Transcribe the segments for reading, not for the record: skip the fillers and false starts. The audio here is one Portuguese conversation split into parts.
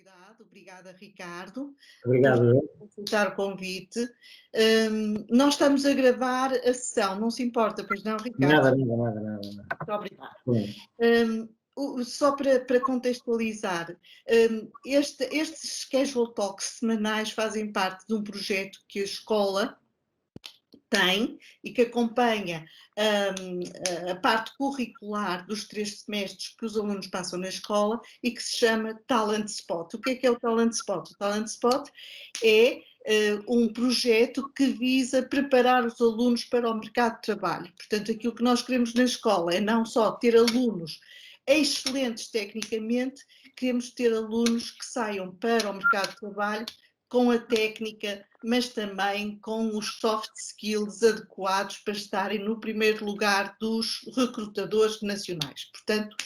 disponibilidade. Obrigada, Ricardo, Obrigado. por aceitar o convite. Nós estamos a gravar a sessão, não se importa, pois não, Ricardo? Nada. Muito obrigada. Só para contextualizar, estes Casual Talks semanais fazem parte de um projeto que a escola tem e que acompanha a parte curricular dos 3 semestres que os alunos passam na escola e que se chama Talent Spot. O que é o Talent Spot? O Talent Spot é um projeto que visa preparar os alunos para o mercado de trabalho. Portanto, aquilo que nós queremos na escola é não só ter alunos excelentes tecnicamente, queremos ter alunos que saiam para o mercado de trabalho com a técnica, mas também com os soft skills adequados para estarem no primeiro lugar dos recrutadores nacionais. Portanto,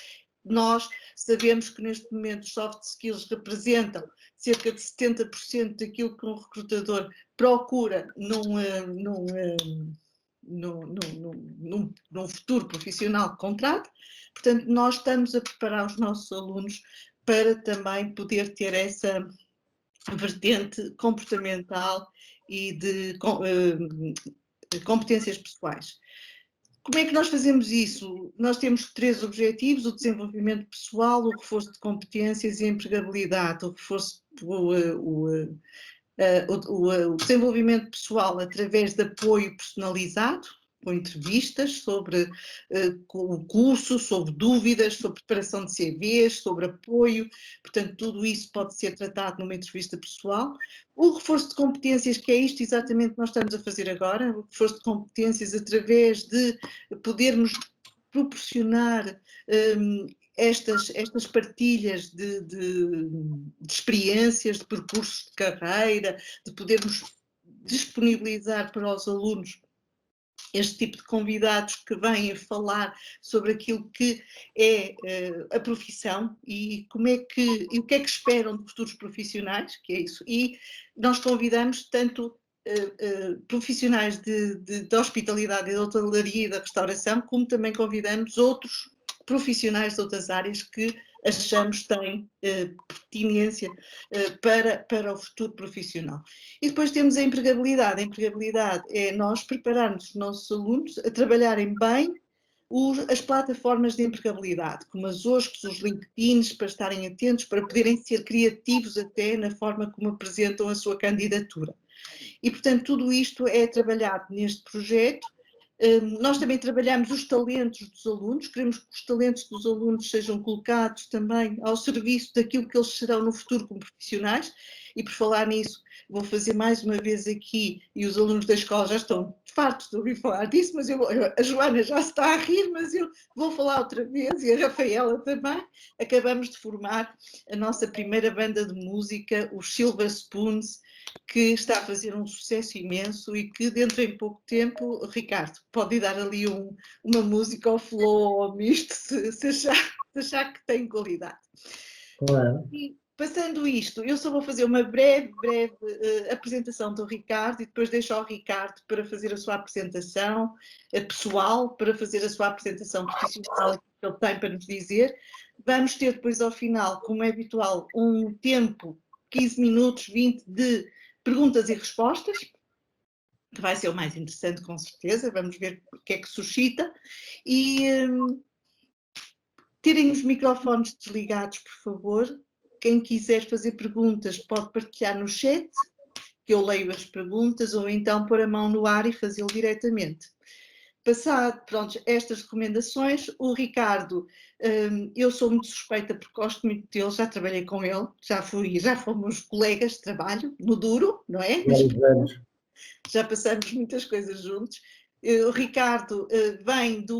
nós sabemos que neste momento os soft skills representam cerca de 70% daquilo que um recrutador procura num futuro profissional de contrato. Portanto, nós estamos a preparar os nossos alunos para também poder ter essa vertente comportamental e de competências pessoais. Como é que nós fazemos isso? Nós temos 3 objetivos: o desenvolvimento pessoal, o reforço de competências e a empregabilidade. O desenvolvimento pessoal através de apoio personalizado, com entrevistas sobre o curso, sobre dúvidas, sobre preparação de CVs, sobre apoio. Portanto, tudo isso pode ser tratado numa entrevista pessoal. O reforço de competências, que é isto exatamente que nós estamos a fazer agora, o reforço de competências através de podermos proporcionar estas partilhas de experiências, de percursos de carreira, de podermos disponibilizar para os alunos este tipo de convidados que vêm falar sobre aquilo que é a profissão e o que é que esperam de futuros profissionais, que é isso. E nós convidamos tanto profissionais de hospitalidade e de hotelaria e da restauração, como também convidamos outros profissionais de outras áreas que achamos têm pertinência para o futuro profissional. E depois temos a empregabilidade. A empregabilidade é nós prepararmos os nossos alunos a trabalharem bem as plataformas de empregabilidade, como as OSCs, os LinkedIns, para estarem atentos, para poderem ser criativos até na forma como apresentam a sua candidatura. E, portanto, tudo isto é trabalhado neste projeto. Nós também trabalhamos os talentos dos alunos, queremos que os talentos dos alunos sejam colocados também ao serviço daquilo que eles serão no futuro como profissionais. E por falar nisso, vou fazer mais uma vez aqui, e os alunos da escola já estão fartos de ouvir falar disso, mas a Joana já se está a rir, mas eu vou falar outra vez, e a Rafaela também. Acabamos de formar a nossa primeira banda de música, os Silver Spoons, que está a fazer um sucesso imenso e que dentro de pouco tempo, Ricardo, pode dar ali uma música ao flow ou ao misto, se achar que tem qualidade. Claro. E, passando isto, eu só vou fazer uma breve apresentação do Ricardo e depois deixo ao Ricardo para fazer a sua apresentação pessoal, para fazer a sua apresentação profissional que ele tem para nos dizer. Vamos ter depois ao final, como é habitual, um tempo, 15 minutos, 20, de perguntas e respostas, que vai ser o mais interessante com certeza. Vamos ver o que é que suscita. E terem os microfones desligados, por favor. Quem quiser fazer perguntas pode partilhar no chat, que eu leio as perguntas, ou então pôr a mão no ar e fazê-lo diretamente. Passado, pronto, estas recomendações, o Ricardo, eu sou muito suspeita porque gosto muito dele, já trabalhei com ele, já fomos colegas de trabalho, no duro, não é? Já passamos muitas coisas juntos. O Ricardo vem de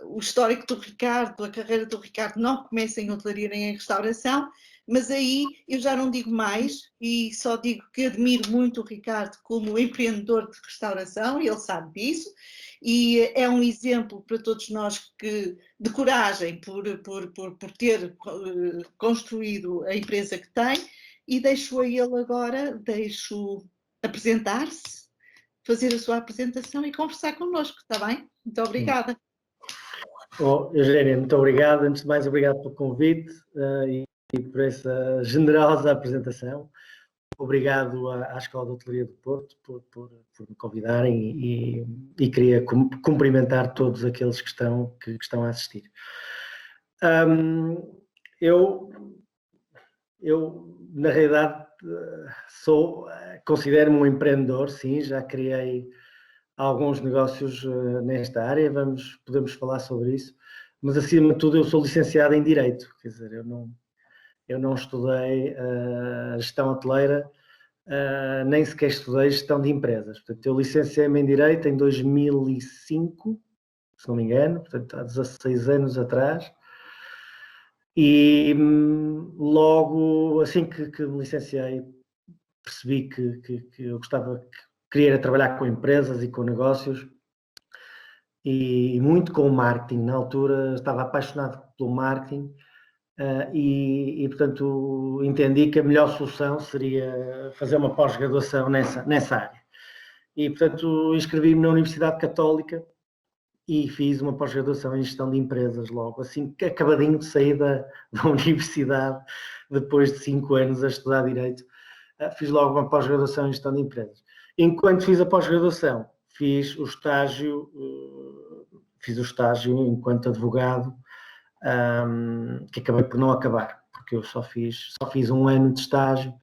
o histórico do Ricardo, a carreira do Ricardo não começa em hotelaria nem em restauração, mas aí eu já não digo mais e só digo que admiro muito o Ricardo como empreendedor de restauração, e ele sabe disso, e é um exemplo para todos nós de coragem por ter construído a empresa que tem, e deixo a ele agora, apresentar-se, fazer a sua apresentação e conversar connosco, está bem? Muito obrigada. Eugénia, muito obrigado. Antes de mais, obrigado pelo convite e por essa generosa apresentação. Obrigado à Escola de Hotelaria do Porto por me convidarem e queria cumprimentar todos aqueles que estão a assistir. Eu, na realidade, considero-me um empreendedor, sim, já criei alguns negócios nesta área, podemos falar sobre isso, mas acima de tudo eu sou licenciado em Direito, quer dizer, eu não estudei gestão hoteleira, nem sequer estudei gestão de empresas. Portanto, eu licenciei-me em Direito em 2005, se não me engano, portanto, há 16 anos atrás. E logo, assim que me licenciei, percebi que eu queria trabalhar com empresas e com negócios e muito com o marketing. Na altura estava apaixonado pelo marketing. Portanto, entendi que a melhor solução seria fazer uma pós-graduação nessa área. E, portanto, inscrevi-me na Universidade Católica e fiz uma pós-graduação em gestão de empresas logo, assim, acabadinho de sair da universidade, depois de 5 anos a estudar Direito, fiz logo uma pós-graduação em gestão de empresas. Enquanto fiz a pós-graduação, fiz o estágio enquanto advogado, que acabei por não acabar, porque eu só fiz 1 ano de estágio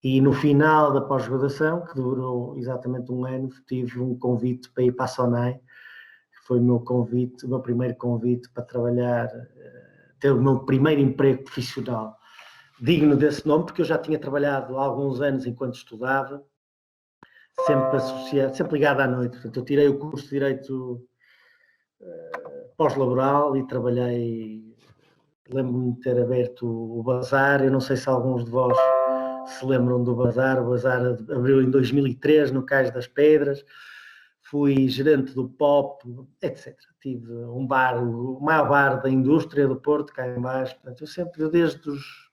e no final da pós-graduação, que durou exatamente 1 ano, tive um convite para ir para a Sonai, que foi o meu primeiro convite para trabalhar, ter o meu primeiro emprego profissional digno desse nome, porque eu já tinha trabalhado há alguns anos enquanto estudava, sempre associado, sempre ligado à noite. Portanto, eu tirei o curso de Direito pós-laboral e trabalhei, lembro-me de ter aberto o Bazar, eu não sei se alguns de vós se lembram do Bazar, o Bazar abriu em 2003 no Cais das Pedras, fui gerente do POP, etc. Tive um bar, o maior bar da indústria do Porto, cá em baixo, portanto, eu sempre, desde os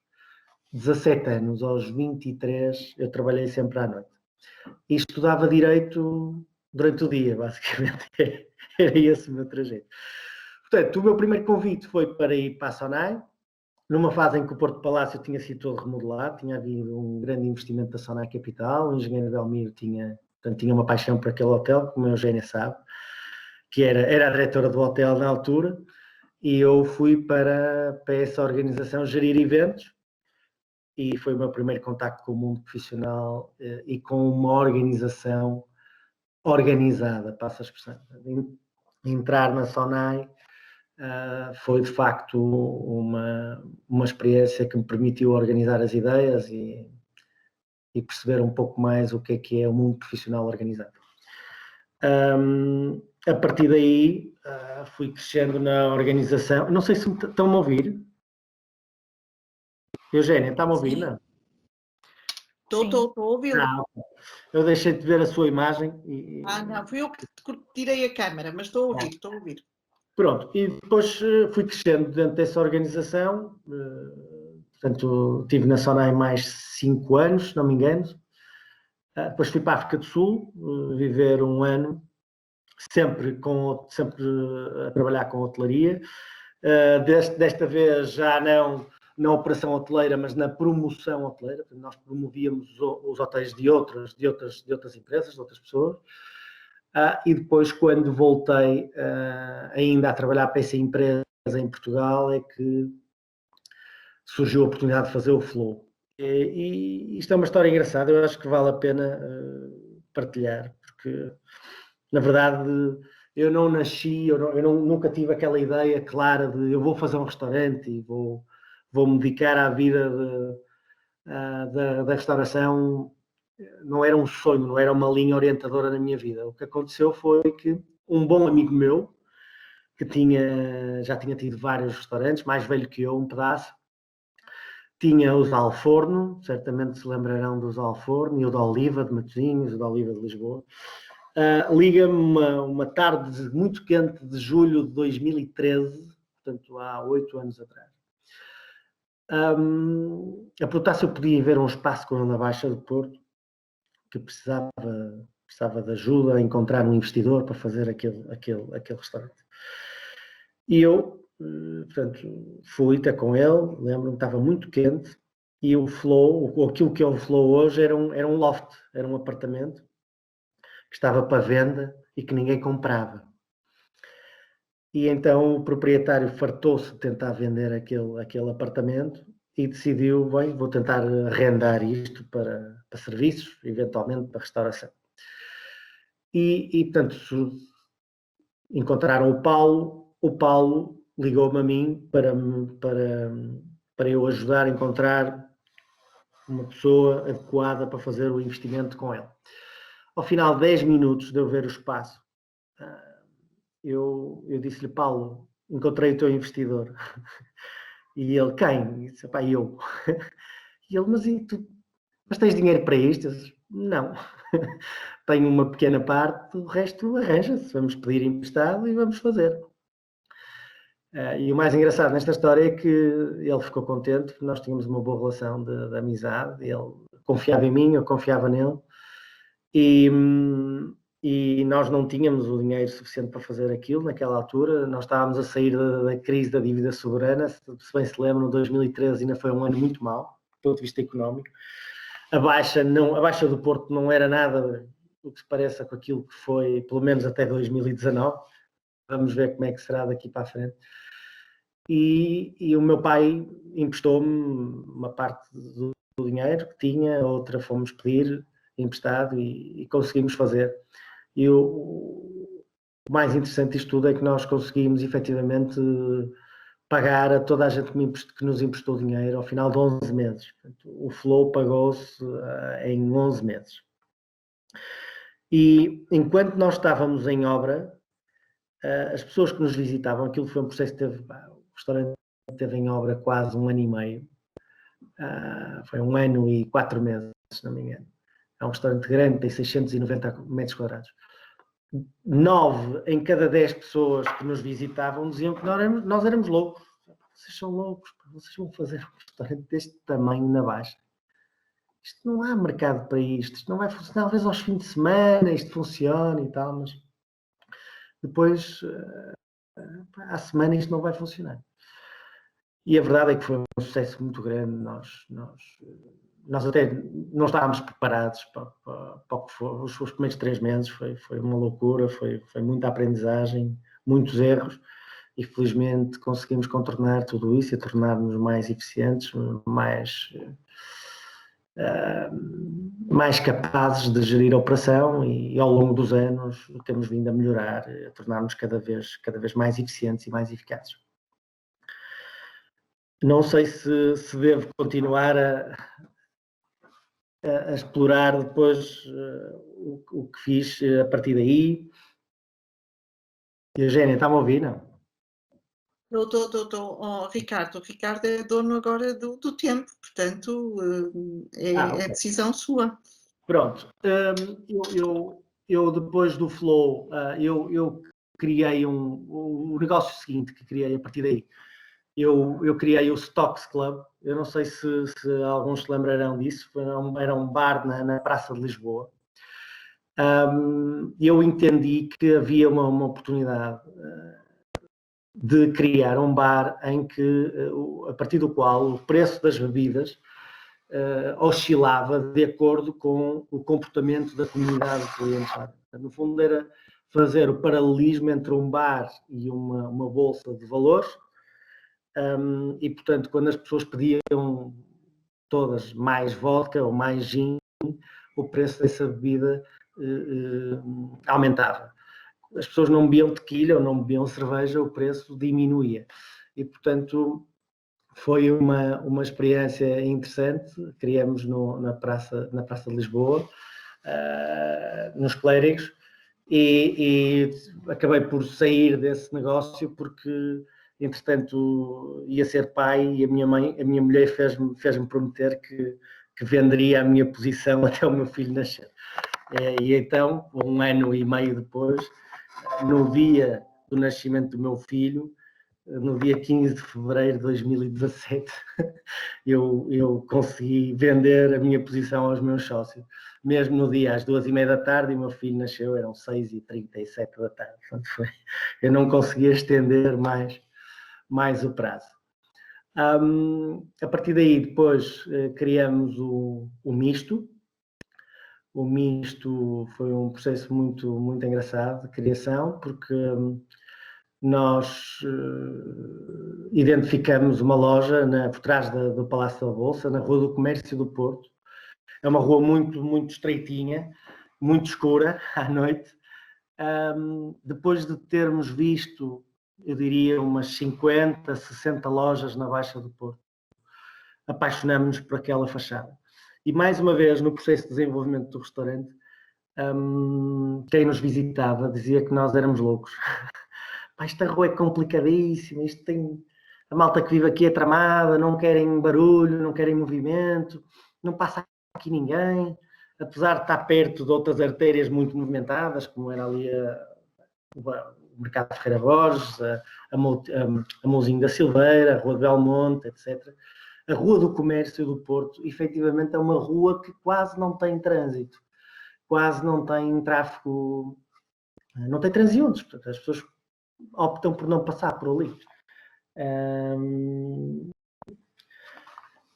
17 anos aos 23, eu trabalhei sempre à noite. E estudava Direito durante o dia, basicamente, era esse o meu trajeto. Portanto, o meu primeiro convite foi para ir para a Sonai, numa fase em que o Porto Palácio tinha sido todo remodelado, tinha havido um grande investimento da Sonai Capital, o engenheiro Belmiro tinha uma paixão por aquele hotel, como a Eugénia sabe, que era a diretora do hotel na altura, e eu fui para essa organização gerir eventos, e foi o meu primeiro contacto com o mundo profissional e com uma organização organizada, passa a expressão. Entrar na Sonai foi de facto uma experiência que me permitiu organizar as ideias e perceber um pouco mais o que é o mundo profissional organizado. A partir daí fui crescendo na organização. Não sei se estão-me a ouvir. Eugénia, está-me a ouvir? Sim. Não? Estou a ouvi-lo. Eu deixei de ver a sua imagem. Não, fui eu que tirei a câmera, mas estou a ouvir. Pronto, e depois fui crescendo dentro dessa organização, portanto, estive na Sonai mais 5 anos, se não me engano. Depois fui para a África do Sul, viver 1 ano, sempre a trabalhar com hotelaria. Desta vez já não na operação hoteleira, mas na promoção hoteleira. Nós promovíamos os hotéis de outras empresas, de outras pessoas. E depois, quando voltei ainda a trabalhar para essa empresa em Portugal, é que surgiu a oportunidade de fazer o Flow. E isto é uma história engraçada, eu acho que vale a pena partilhar, porque, na verdade, eu não nasci, nunca tive aquela ideia clara de eu vou fazer um restaurante e vou-me dedicar à vida da restauração. Não era um sonho, não era uma linha orientadora na minha vida. O que aconteceu foi que um bom amigo meu, que já tinha tido vários restaurantes, mais velho que eu, um pedaço, tinha os Alforno, certamente se lembrarão dos Alforno, e o da Oliva de Matosinhos, o da Oliva de Lisboa. Liga-me uma tarde muito quente de julho de 2013, portanto há 8 anos atrás, a perguntar se eu podia ver um espaço com ele na Baixa do Porto, que precisava de ajuda a encontrar um investidor para fazer aquele restaurante. E eu portanto, fui ter com ele, lembro-me, estava muito quente, e o Flow, aquilo que é o Flow hoje, era um loft, era um apartamento que estava para venda e que ninguém comprava. E então o proprietário fartou-se de tentar vender aquele apartamento e decidiu, bem, vou tentar arrendar isto para serviços, eventualmente para restauração. E portanto, encontraram o Paulo ligou-me a mim para eu ajudar a encontrar uma pessoa adequada para fazer o investimento com ele. Ao final de 10 minutos de eu ver o espaço, eu disse-lhe, Paulo, encontrei o teu investidor. E ele, quem? E disse, pá, eu. E ele, mas tens dinheiro para isto? Eu disse, não. Tenho uma pequena parte, o resto arranja-se. Vamos pedir emprestado e vamos fazer. E o mais engraçado nesta história é que ele ficou contente, porque nós tínhamos uma boa relação de amizade. Ele confiava em mim, eu confiava nele. E nós não tínhamos o dinheiro suficiente para fazer aquilo naquela altura. Nós estávamos a sair da crise da dívida soberana. Se bem se lembram, 2013 ainda foi um ano muito mau, do ponto de vista económico. A baixa do Porto não era nada o que se pareça com aquilo que foi, pelo menos até 2019. Vamos ver como é que será daqui para a frente. E o meu pai emprestou-me uma parte do dinheiro que tinha, outra fomos pedir emprestado e conseguimos fazer. E o mais interessante disto tudo é que nós conseguimos efetivamente pagar a toda a gente que nos emprestou dinheiro ao final de 11 meses. O Flow pagou-se em 11 meses. E enquanto nós estávamos em obra, as pessoas que nos visitavam, aquilo foi um processo que teve, o restaurante esteve em obra quase 1 ano e meio, foi 1 ano e 4 meses, se não me engano. É um restaurante grande, tem 690 metros quadrados. 9 em cada 10 pessoas que nos visitavam diziam que nós éramos loucos. Vocês são loucos, vocês vão fazer um restaurante deste tamanho na Baixa. Isto não há mercado para isto não vai funcionar, talvez aos fins de semana isto funcione e tal, mas depois à semana isto não vai funcionar. E a verdade é que foi um sucesso muito grande. Nós até não estávamos preparados para o que foi. Os primeiros 3 meses foi uma loucura, foi muita aprendizagem, muitos erros, e felizmente conseguimos contornar tudo isso e tornar-nos mais eficientes, mais capazes de gerir a operação, e ao longo dos anos temos vindo a melhorar, a tornar-nos cada vez mais eficientes e mais eficazes. Não sei se devo continuar a explorar depois o que fiz a partir daí. Eugénia, está-me a ouvir, não? Estou. Oh, Ricardo. O Ricardo é dono agora do tempo, portanto, é decisão sua. Pronto. Eu depois do Flow, eu criei o negócio seguinte que criei a partir daí. Eu criei o Stocks Club. Eu não sei se alguns se lembrarão disso. Era um bar na Praça de Lisboa. Eu entendi que havia uma oportunidade de criar um bar em que, a partir do qual o preço das bebidas oscilava de acordo com o comportamento da comunidade de clientes. No fundo, era fazer o paralelismo entre um bar e uma bolsa de valores. E, portanto, quando as pessoas pediam todas mais vodka ou mais gin, o preço dessa bebida aumentava. As pessoas não bebiam tequila ou não bebiam cerveja, o preço diminuía. E, portanto, foi uma experiência interessante. Criamos na Praça de Lisboa, nos Clérigos, e acabei por sair desse negócio porque, entretanto, ia ser pai, e a minha mulher fez-me prometer que venderia a minha posição até o meu filho nascer. E então, 1 ano e meio depois, no dia do nascimento do meu filho, no dia 15 de fevereiro de 2017, eu consegui vender a minha posição aos meus sócios. Mesmo no dia às 2h30 da tarde, e o meu filho nasceu, eram 6h37 da tarde. Portanto, eu não conseguia estender mais mais o prazo. A partir daí, depois, criamos o misto. O misto foi um processo muito, muito engraçado de criação, porque nós identificamos uma loja por trás do Palácio da Bolsa, na Rua do Comércio do Porto. É uma rua muito, muito estreitinha, muito escura à noite. Depois de termos visto, eu diria, umas 50, 60 lojas na Baixa do Porto, apaixonamos-nos por aquela fachada. E mais uma vez, no processo de desenvolvimento do restaurante, quem nos visitava dizia que nós éramos loucos. Esta rua é complicadíssima, isto tem... A malta que vive aqui é tramada, não querem barulho, não querem movimento, não passa aqui ninguém, apesar de estar perto de outras artérias muito movimentadas, como era ali o Mercado de Ferreira Borges, a Mouzinho da Silveira, a Rua de Belmonte, etc. A Rua do Comércio do Porto, efetivamente, é uma rua que quase não tem trânsito, quase não tem tráfego, não tem transeuntes, portanto, as pessoas optam por não passar por ali.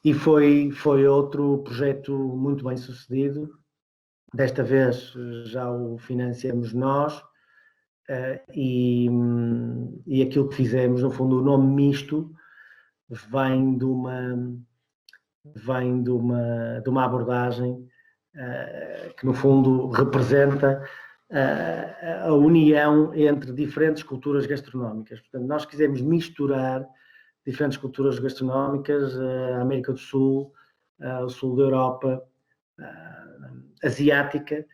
E foi outro projeto muito bem sucedido. Desta vez já o financiamos nós, e aquilo que fizemos, no fundo, o nome misto vem de uma abordagem que, no fundo, representa a união entre diferentes culturas gastronómicas. Portanto, nós quisemos misturar diferentes culturas gastronómicas, a América do Sul, o sul da Europa, asiática,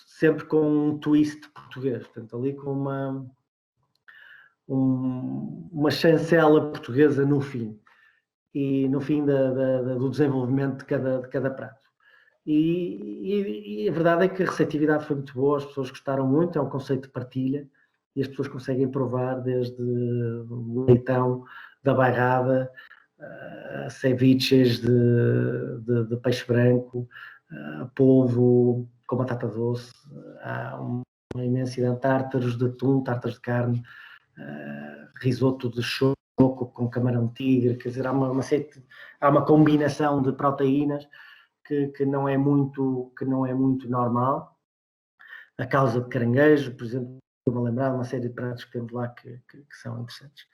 sempre com um twist português, portanto, ali com uma chancela portuguesa no fim, e no fim do desenvolvimento de cada prato. E a verdade é que a receptividade foi muito boa, as pessoas gostaram muito, é um conceito de partilha, e as pessoas conseguem provar desde o leitão da bairrada, ceviches de peixe branco, polvo com batata doce, há uma imensidade de tártaros de atum, tártaros de carne, risoto de choco com camarão tigre, quer dizer, há uma combinação de proteínas que não é muito normal. A causa de caranguejo, por exemplo, estou-me a lembrar de uma série de pratos que temos lá que são interessantes.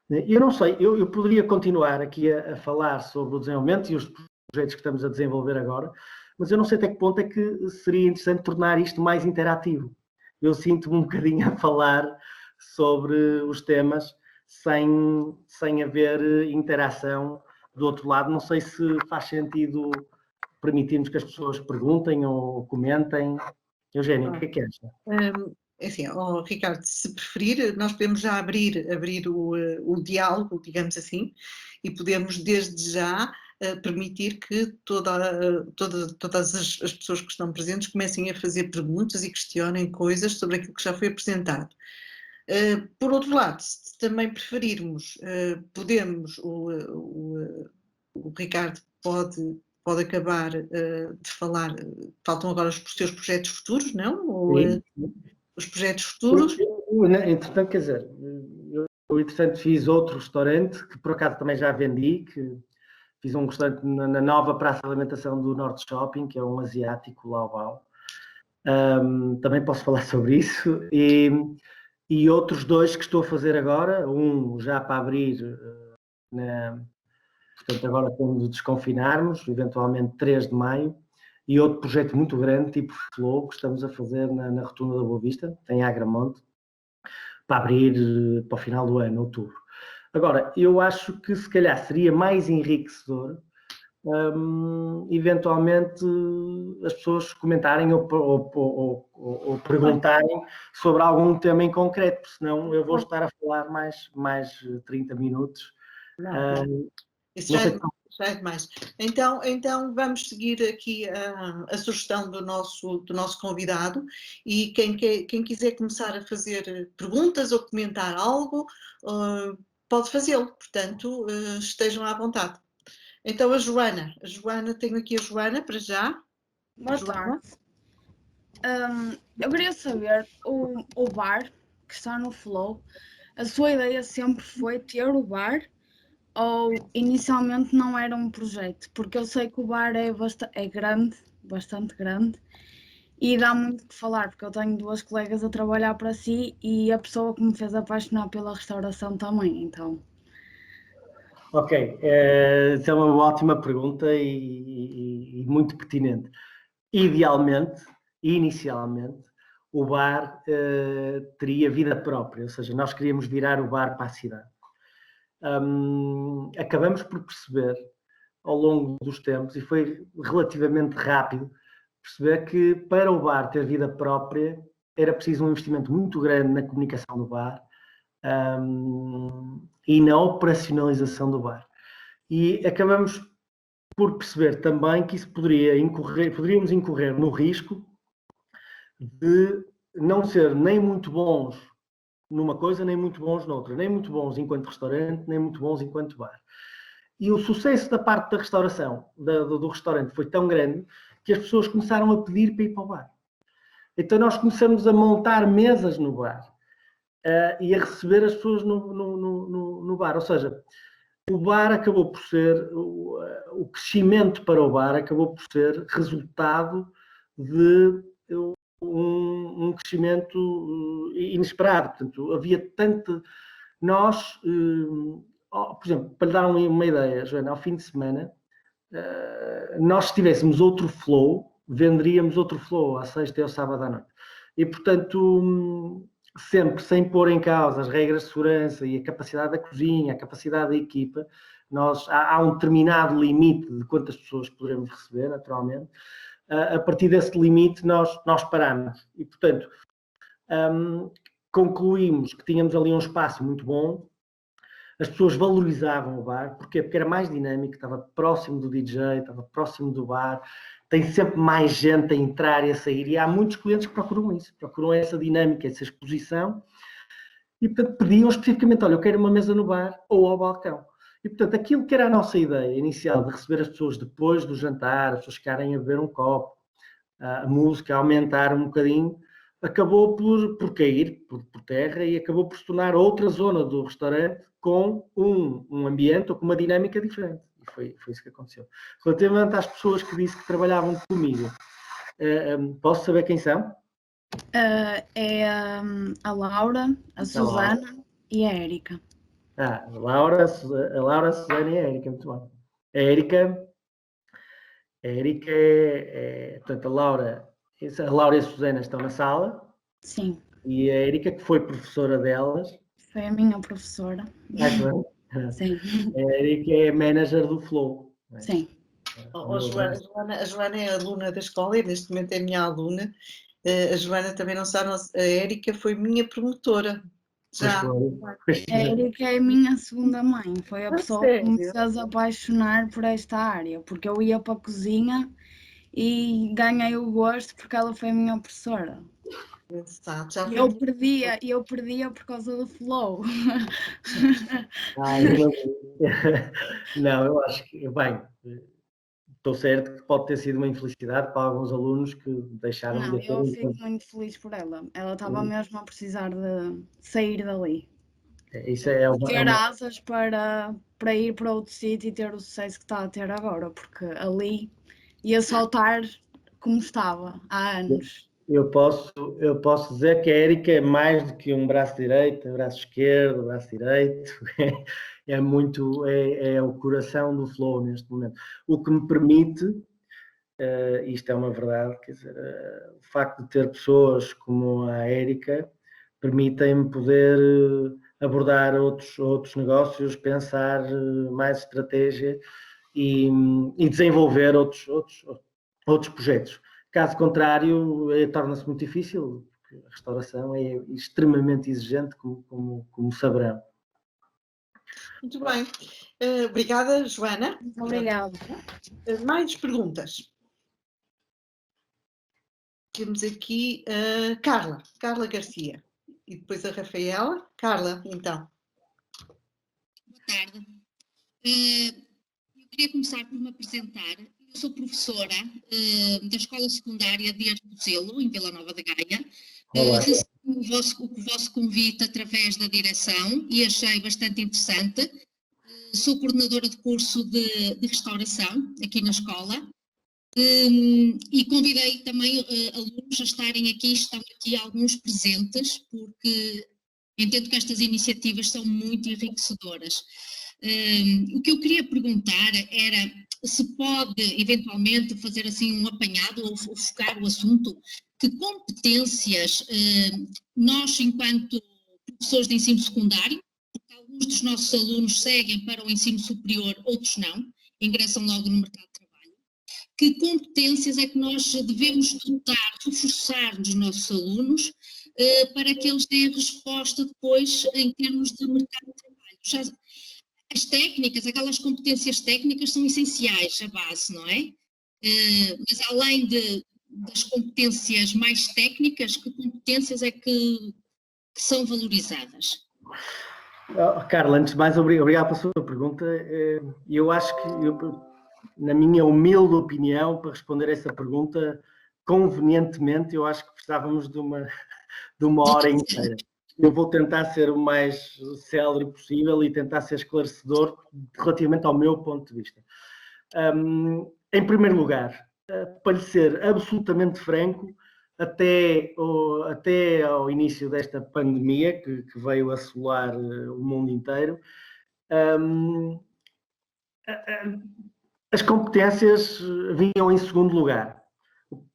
Eu não sei, eu poderia continuar aqui a falar sobre o desenvolvimento e os projetos que estamos a desenvolver agora, mas eu não sei até que ponto é que seria interessante tornar isto mais interativo. Eu sinto-me um bocadinho a falar sobre os temas sem haver interação do outro lado. Não sei se faz sentido permitirmos que as pessoas perguntem ou comentem. Eugénia, o que é que achas? Assim, Ricardo, se preferir, nós podemos já abrir o diálogo, digamos assim, e podemos desde já permitir que todas as pessoas que estão presentes comecem a fazer perguntas e questionem coisas sobre aquilo que já foi apresentado. Por outro lado, se também preferirmos, podemos, o Ricardo pode acabar de falar, faltam agora os seus projetos futuros, não? Os projetos futuros? Entretanto, quer dizer, eu entretanto fiz outro restaurante, que por acaso também já vendi, que fiz um restaurante na nova praça de alimentação do Norte Shopping, que é um asiático, Laobao. Também posso falar sobre isso. E outros dois que estou a fazer agora, um já para abrir, portanto agora quando desconfinarmos, eventualmente 3 de maio, e outro projeto muito grande, tipo Flow, que estamos a fazer na Rotunda da Boa Vista, em Agramonte, para abrir para o final do ano, outubro. Agora, eu acho que se calhar seria mais enriquecedor eventualmente as pessoas comentarem ou perguntarem sobre algum tema em concreto, senão eu vou estar a falar mais 30 minutos. Isso já é demais. Então vamos seguir aqui a sugestão do nosso convidado, e quem quiser começar a fazer perguntas ou comentar algo, pode fazê-lo, portanto estejam à vontade. Então a Joana, tenho aqui a Joana para já. Boa tarde. Eu queria saber, o bar que está no Flow, a sua ideia sempre foi ter o bar ou inicialmente não era um projeto? Porque eu sei que o bar é grande, bastante grande, e dá muito que falar, porque eu tenho 2 colegas a trabalhar para si e a pessoa que me fez apaixonar pela restauração também, então. Ok, essa é uma ótima pergunta e muito pertinente. Idealmente, inicialmente, o bar teria vida própria, ou seja, nós queríamos virar o bar para a cidade. Acabamos por perceber, ao longo dos tempos, e foi relativamente rápido, perceber que para o bar ter vida própria era preciso um investimento muito grande na comunicação do bar e na operacionalização do bar. E acabamos por perceber também que isso poderíamos incorrer no risco de não ser nem muito bons numa coisa, nem muito bons noutra, nem muito bons enquanto restaurante, nem muito bons enquanto bar. E o sucesso da parte da restauração, do restaurante, foi tão grande que as pessoas começaram a pedir para ir para o bar. Então nós começamos a montar mesas no bar e a receber as pessoas no bar. Ou seja, o bar acabou por ser, o crescimento para o bar acabou por ser resultado de um crescimento inesperado. Portanto, havia tanto. Nós, por exemplo, para lhe dar uma ideia, Joana, ao fim de semana, nós se tivéssemos outro flow, venderíamos outro flow à sexta e ao sábado à noite. E, portanto, sempre sem pôr em causa as regras de segurança e a capacidade da cozinha, a capacidade da equipa, há um determinado limite de quantas pessoas poderemos receber, naturalmente. A partir desse limite, nós paramos. E, portanto, concluímos que tínhamos ali um espaço muito bom. As pessoas valorizavam o bar. Porquê? Porque era mais dinâmico, estava próximo do DJ, estava próximo do bar, tem sempre mais gente a entrar e a sair, e há muitos clientes que procuram isso, procuram essa dinâmica, essa exposição, e portanto pediam especificamente, olha, eu quero uma mesa no bar ou ao balcão. E portanto aquilo que era a nossa ideia inicial de receber as pessoas depois do jantar, as pessoas ficarem a beber um copo, a música, a aumentar um bocadinho, acabou por cair por terra e acabou por se tornar outra zona do restaurante com um ambiente ou com uma dinâmica diferente. E foi isso que aconteceu. Relativamente às pessoas que disse que trabalhavam comigo, posso saber quem são? É a Laura, a Susana e a Érica. A Laura, a Susana e a Érica, muito bem. A Érica portanto, a Laura e a Susana estão na sala. Sim. E a Érica, que foi professora delas. Foi a minha professora. Sim. A Érica é manager do Flow. Sim. A Joana é aluna da escola e neste momento é minha aluna. A Joana também não sabe, a Érica foi minha promotora. Já. A Érica é a minha segunda mãe, foi a pessoa que me fez apaixonar por esta área, porque eu ia para a cozinha e ganhei o gosto porque ela foi a minha professora. E eu perdia por causa do Flow. Não, eu acho que, bem, estou certo que pode ter sido uma infelicidade para alguns alunos que deixaram de ter. Eu fico muito feliz por ela. Ela estava mesmo a precisar de sair dali. Isso é ter asas para ir para outro sítio e ter o sucesso que está a ter agora, porque ali ia saltar como estava há anos. Eu posso dizer que a Érica é mais do que um braço direito, braço esquerdo, braço direito, é o coração do Flow neste momento. O que me permite, isto é uma verdade, quer dizer, o facto de ter pessoas como a Érica permitem-me poder abordar outros negócios, pensar mais estratégia e desenvolver outros projetos. Caso contrário, torna-se muito difícil, porque a restauração é extremamente exigente, como saberão. Muito bem. Obrigada, Joana. Obrigada. Mais perguntas? Temos aqui a Carla Garcia. E depois a Rafaela. Carla, então. Boa tarde. Eu queria começar por me apresentar. Eu sou professora da Escola Secundária de Arcozelo, em Vila Nova de Gaia. Olá. Recebi o vosso convite através da direção e achei bastante interessante. Sou coordenadora de curso de restauração aqui na escola e convidei também alunos a estarem aqui, estão aqui alguns presentes, porque entendo que estas iniciativas são muito enriquecedoras. O que eu queria perguntar era se pode eventualmente fazer assim um apanhado ou focar o assunto, que competências nós, enquanto professores de ensino secundário, porque alguns dos nossos alunos seguem para o ensino superior, outros não, ingressam logo no mercado de trabalho, que competências é que nós devemos dotar, reforçar nos nossos alunos para que eles deem resposta depois em termos de mercado de trabalho? As técnicas, aquelas competências técnicas são essenciais, a base, não é? Mas além das competências mais técnicas, que competências é que são valorizadas? Carla, antes de mais, obrigado pela sua pergunta. Eu acho que, na minha humilde opinião, para responder essa pergunta, convenientemente, eu acho que precisávamos de uma hora inteira. Eu vou tentar ser o mais célere possível e tentar ser esclarecedor relativamente ao meu ponto de vista. Em primeiro lugar, para ser absolutamente franco, até ao início desta pandemia, que veio assolar o mundo inteiro, as competências vinham em segundo lugar.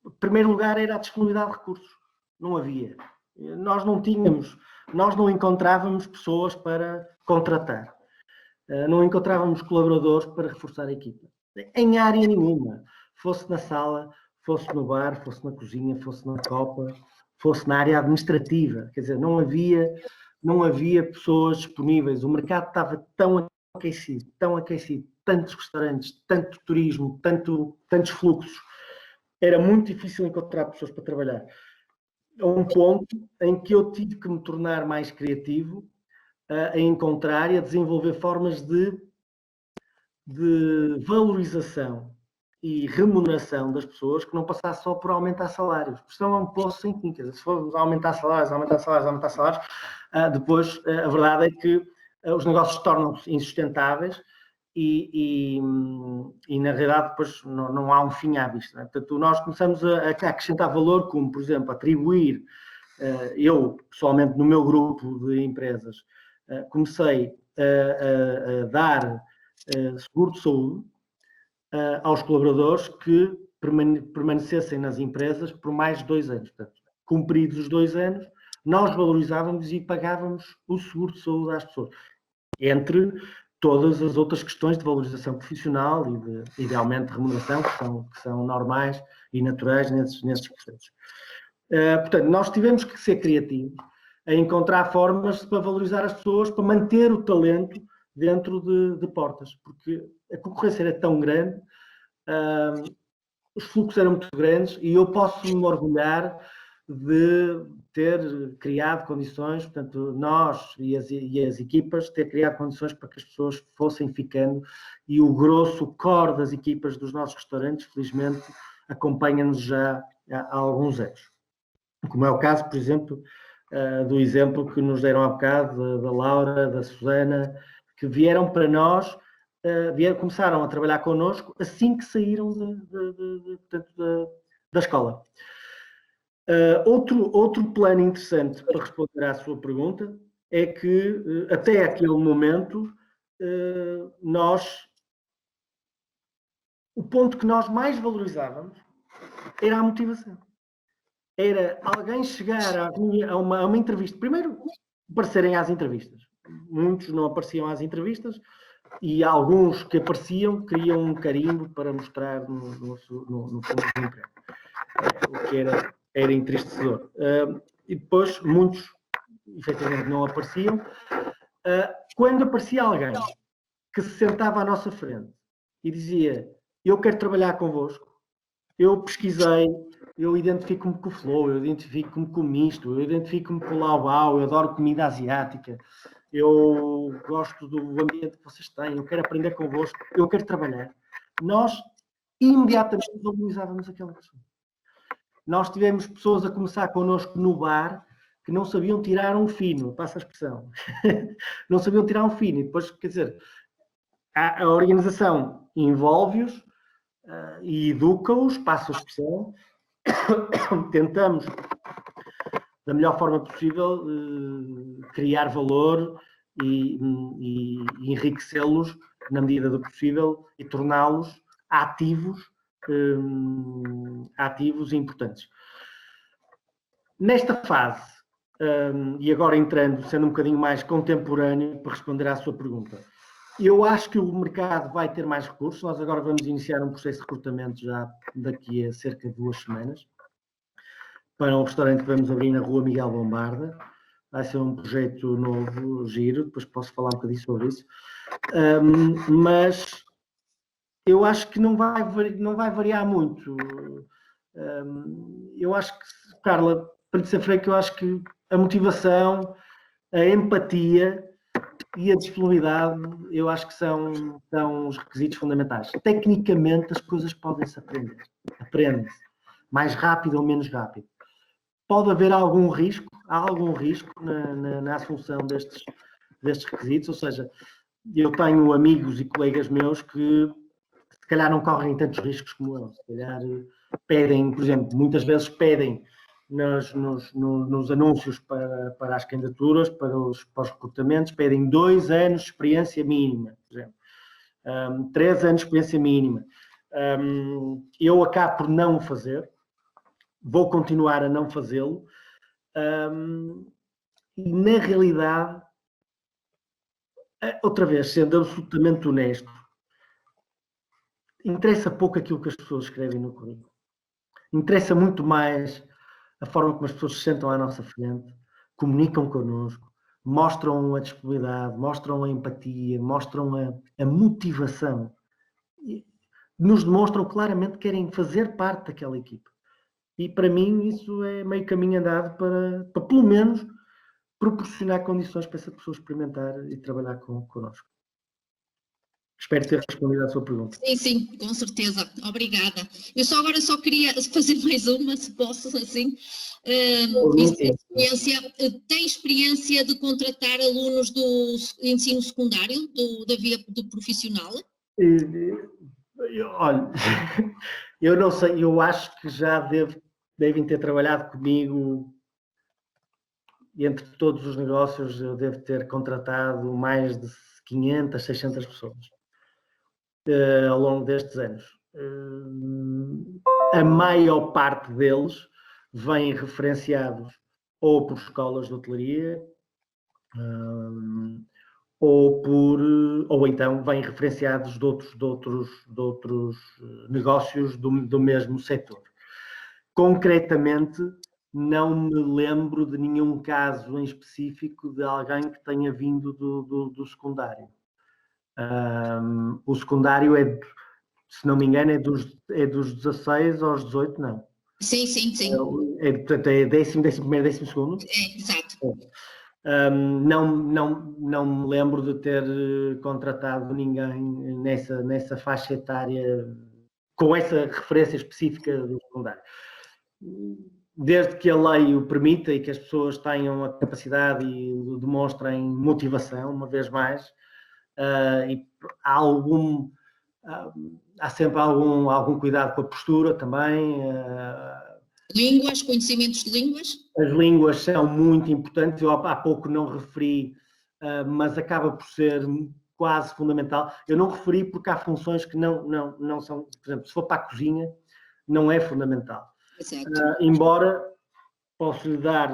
O primeiro lugar era a disponibilidade de recursos. Não havia. Nós não encontrávamos pessoas para contratar. Não encontrávamos colaboradores para reforçar a equipa. Em área nenhuma. Fosse na sala, fosse no bar, fosse na cozinha, fosse na copa, fosse na área administrativa. Quer dizer, não havia pessoas disponíveis. O mercado estava tão aquecido, tantos restaurantes, tanto turismo, tantos fluxos. Era muito difícil encontrar pessoas para trabalhar. A um ponto em que eu tive que me tornar mais criativo, a encontrar e a desenvolver formas de valorização e remuneração das pessoas que não passasse só por aumentar salários. Porque senão é um poço sem fim. Se formos aumentar salários, depois a verdade é que os negócios tornam-se insustentáveis e na realidade depois não há um fim à vista. Não é? Portanto, nós começamos a acrescentar valor, como, por exemplo, atribuir, eu, pessoalmente, no meu grupo de empresas, comecei a dar seguro de saúde aos colaboradores que permanecessem nas empresas por mais de 2 anos. Portanto, cumpridos os 2 anos, nós valorizávamos e pagávamos o seguro de saúde às pessoas. Entre todas as outras questões de valorização profissional e de idealmente, remuneração, que são normais e naturais nesses processos. Portanto, nós tivemos que ser criativos, a encontrar formas para valorizar as pessoas, para manter o talento dentro de portas, porque a concorrência era tão grande, os fluxos eram muito grandes e eu posso me orgulhar de ter criado condições, portanto, nós e as equipas, ter criado condições para que as pessoas fossem ficando e o grosso, o core das equipas dos nossos restaurantes, felizmente, acompanha-nos já há alguns anos. Como é o caso, por exemplo, do exemplo que nos deram há bocado, da Laura, da Susana, que vieram para nós, começaram a trabalhar connosco assim que saíram da escola. Outro plano interessante para responder à sua pergunta é que, até aquele momento, o ponto que nós mais valorizávamos era a motivação. Era alguém chegar a uma entrevista. Primeiro, aparecerem às entrevistas. Muitos não apareciam às entrevistas e alguns que apareciam queriam um carimbo para mostrar no fundo do emprego. O que era entristecedor. E depois, muitos, efetivamente, não apareciam. Quando aparecia alguém que se sentava à nossa frente e dizia: eu quero trabalhar convosco, eu pesquisei, eu identifico-me com o flow, eu identifico-me com o misto, eu identifico-me com o lau-lau, eu adoro comida asiática, eu gosto do ambiente que vocês têm, eu quero aprender convosco, eu quero trabalhar. Nós imediatamente valorizávamos aquela pessoa. nós tivemos pessoas a começar connosco no bar que não sabiam tirar um fino, passa a expressão, não sabiam tirar um fino, e depois, quer dizer, a organização envolve-os e educa-os, passa a expressão, tentamos, da melhor forma possível, criar valor e enriquecê-los na medida do possível e torná-los ativos e importantes. Nesta fase, e agora entrando, sendo um bocadinho mais contemporâneo, para responder à sua pergunta, eu acho que o mercado vai ter mais recursos. Nós agora vamos iniciar um processo de recrutamento já daqui a cerca de 2 semanas para um restaurante que vamos abrir na Rua Miguel Bombarda. Vai ser um projeto novo, giro, depois posso falar um bocadinho sobre isso. Mas eu acho que não vai variar muito. Eu acho que, Carla, para te ser franco, eu acho que a motivação, a empatia e a disponibilidade, eu acho que são os requisitos fundamentais. Tecnicamente, as coisas podem-se aprender. Aprende-se. Mais rápido ou menos rápido. Pode haver algum risco na assunção destes requisitos, ou seja, eu tenho amigos e colegas meus que se calhar não correm tantos riscos como eu, se calhar pedem, por exemplo, muitas vezes pedem nos anúncios para as candidaturas, para os recrutamentos, pedem 2 anos de experiência mínima, por exemplo, 3 anos de experiência mínima. Eu acabo por não o fazer, vou continuar a não fazê-lo, e na realidade, outra vez, sendo absolutamente honesto, interessa pouco aquilo que as pessoas escrevem no currículo. Interessa muito mais a forma como as pessoas se sentam à nossa frente, comunicam connosco, mostram a disponibilidade, mostram a empatia, mostram a motivação. Nos demonstram claramente que querem fazer parte daquela equipa. E para mim isso é meio caminho andado para pelo menos proporcionar condições para essa pessoa experimentar e trabalhar connosco. Espero ter respondido à sua pergunta. Sim, com certeza. Obrigada. Eu agora só queria fazer mais uma, se posso, assim. Tem experiência de contratar alunos do ensino secundário, da via do profissional? Olha, eu não sei, eu acho que já devem ter trabalhado comigo, e entre todos os negócios eu devo ter contratado mais de 500, 600 pessoas ao longo destes anos. A maior parte deles vêm referenciados ou por escolas de hotelaria, ou então vêm referenciados de outros negócios do mesmo setor. Concretamente, não me lembro de nenhum caso em específico de alguém que tenha vindo do secundário. O secundário se não me engano, é dos 16 aos 18, não. Sim. Portanto, é 10º, 11º, 12º? Exato. Não me lembro de ter contratado ninguém nessa faixa etária com essa referência específica do secundário. Desde que a lei o permita e que as pessoas tenham a capacidade e demonstrem motivação, uma vez mais, e há sempre algum cuidado com a postura também. Línguas, conhecimentos de línguas? As línguas são muito importantes, eu há pouco não referi, mas acaba por ser quase fundamental. Eu não referi porque há funções que não são, por exemplo, se for para a cozinha, não é fundamental. Embora posso lhe dar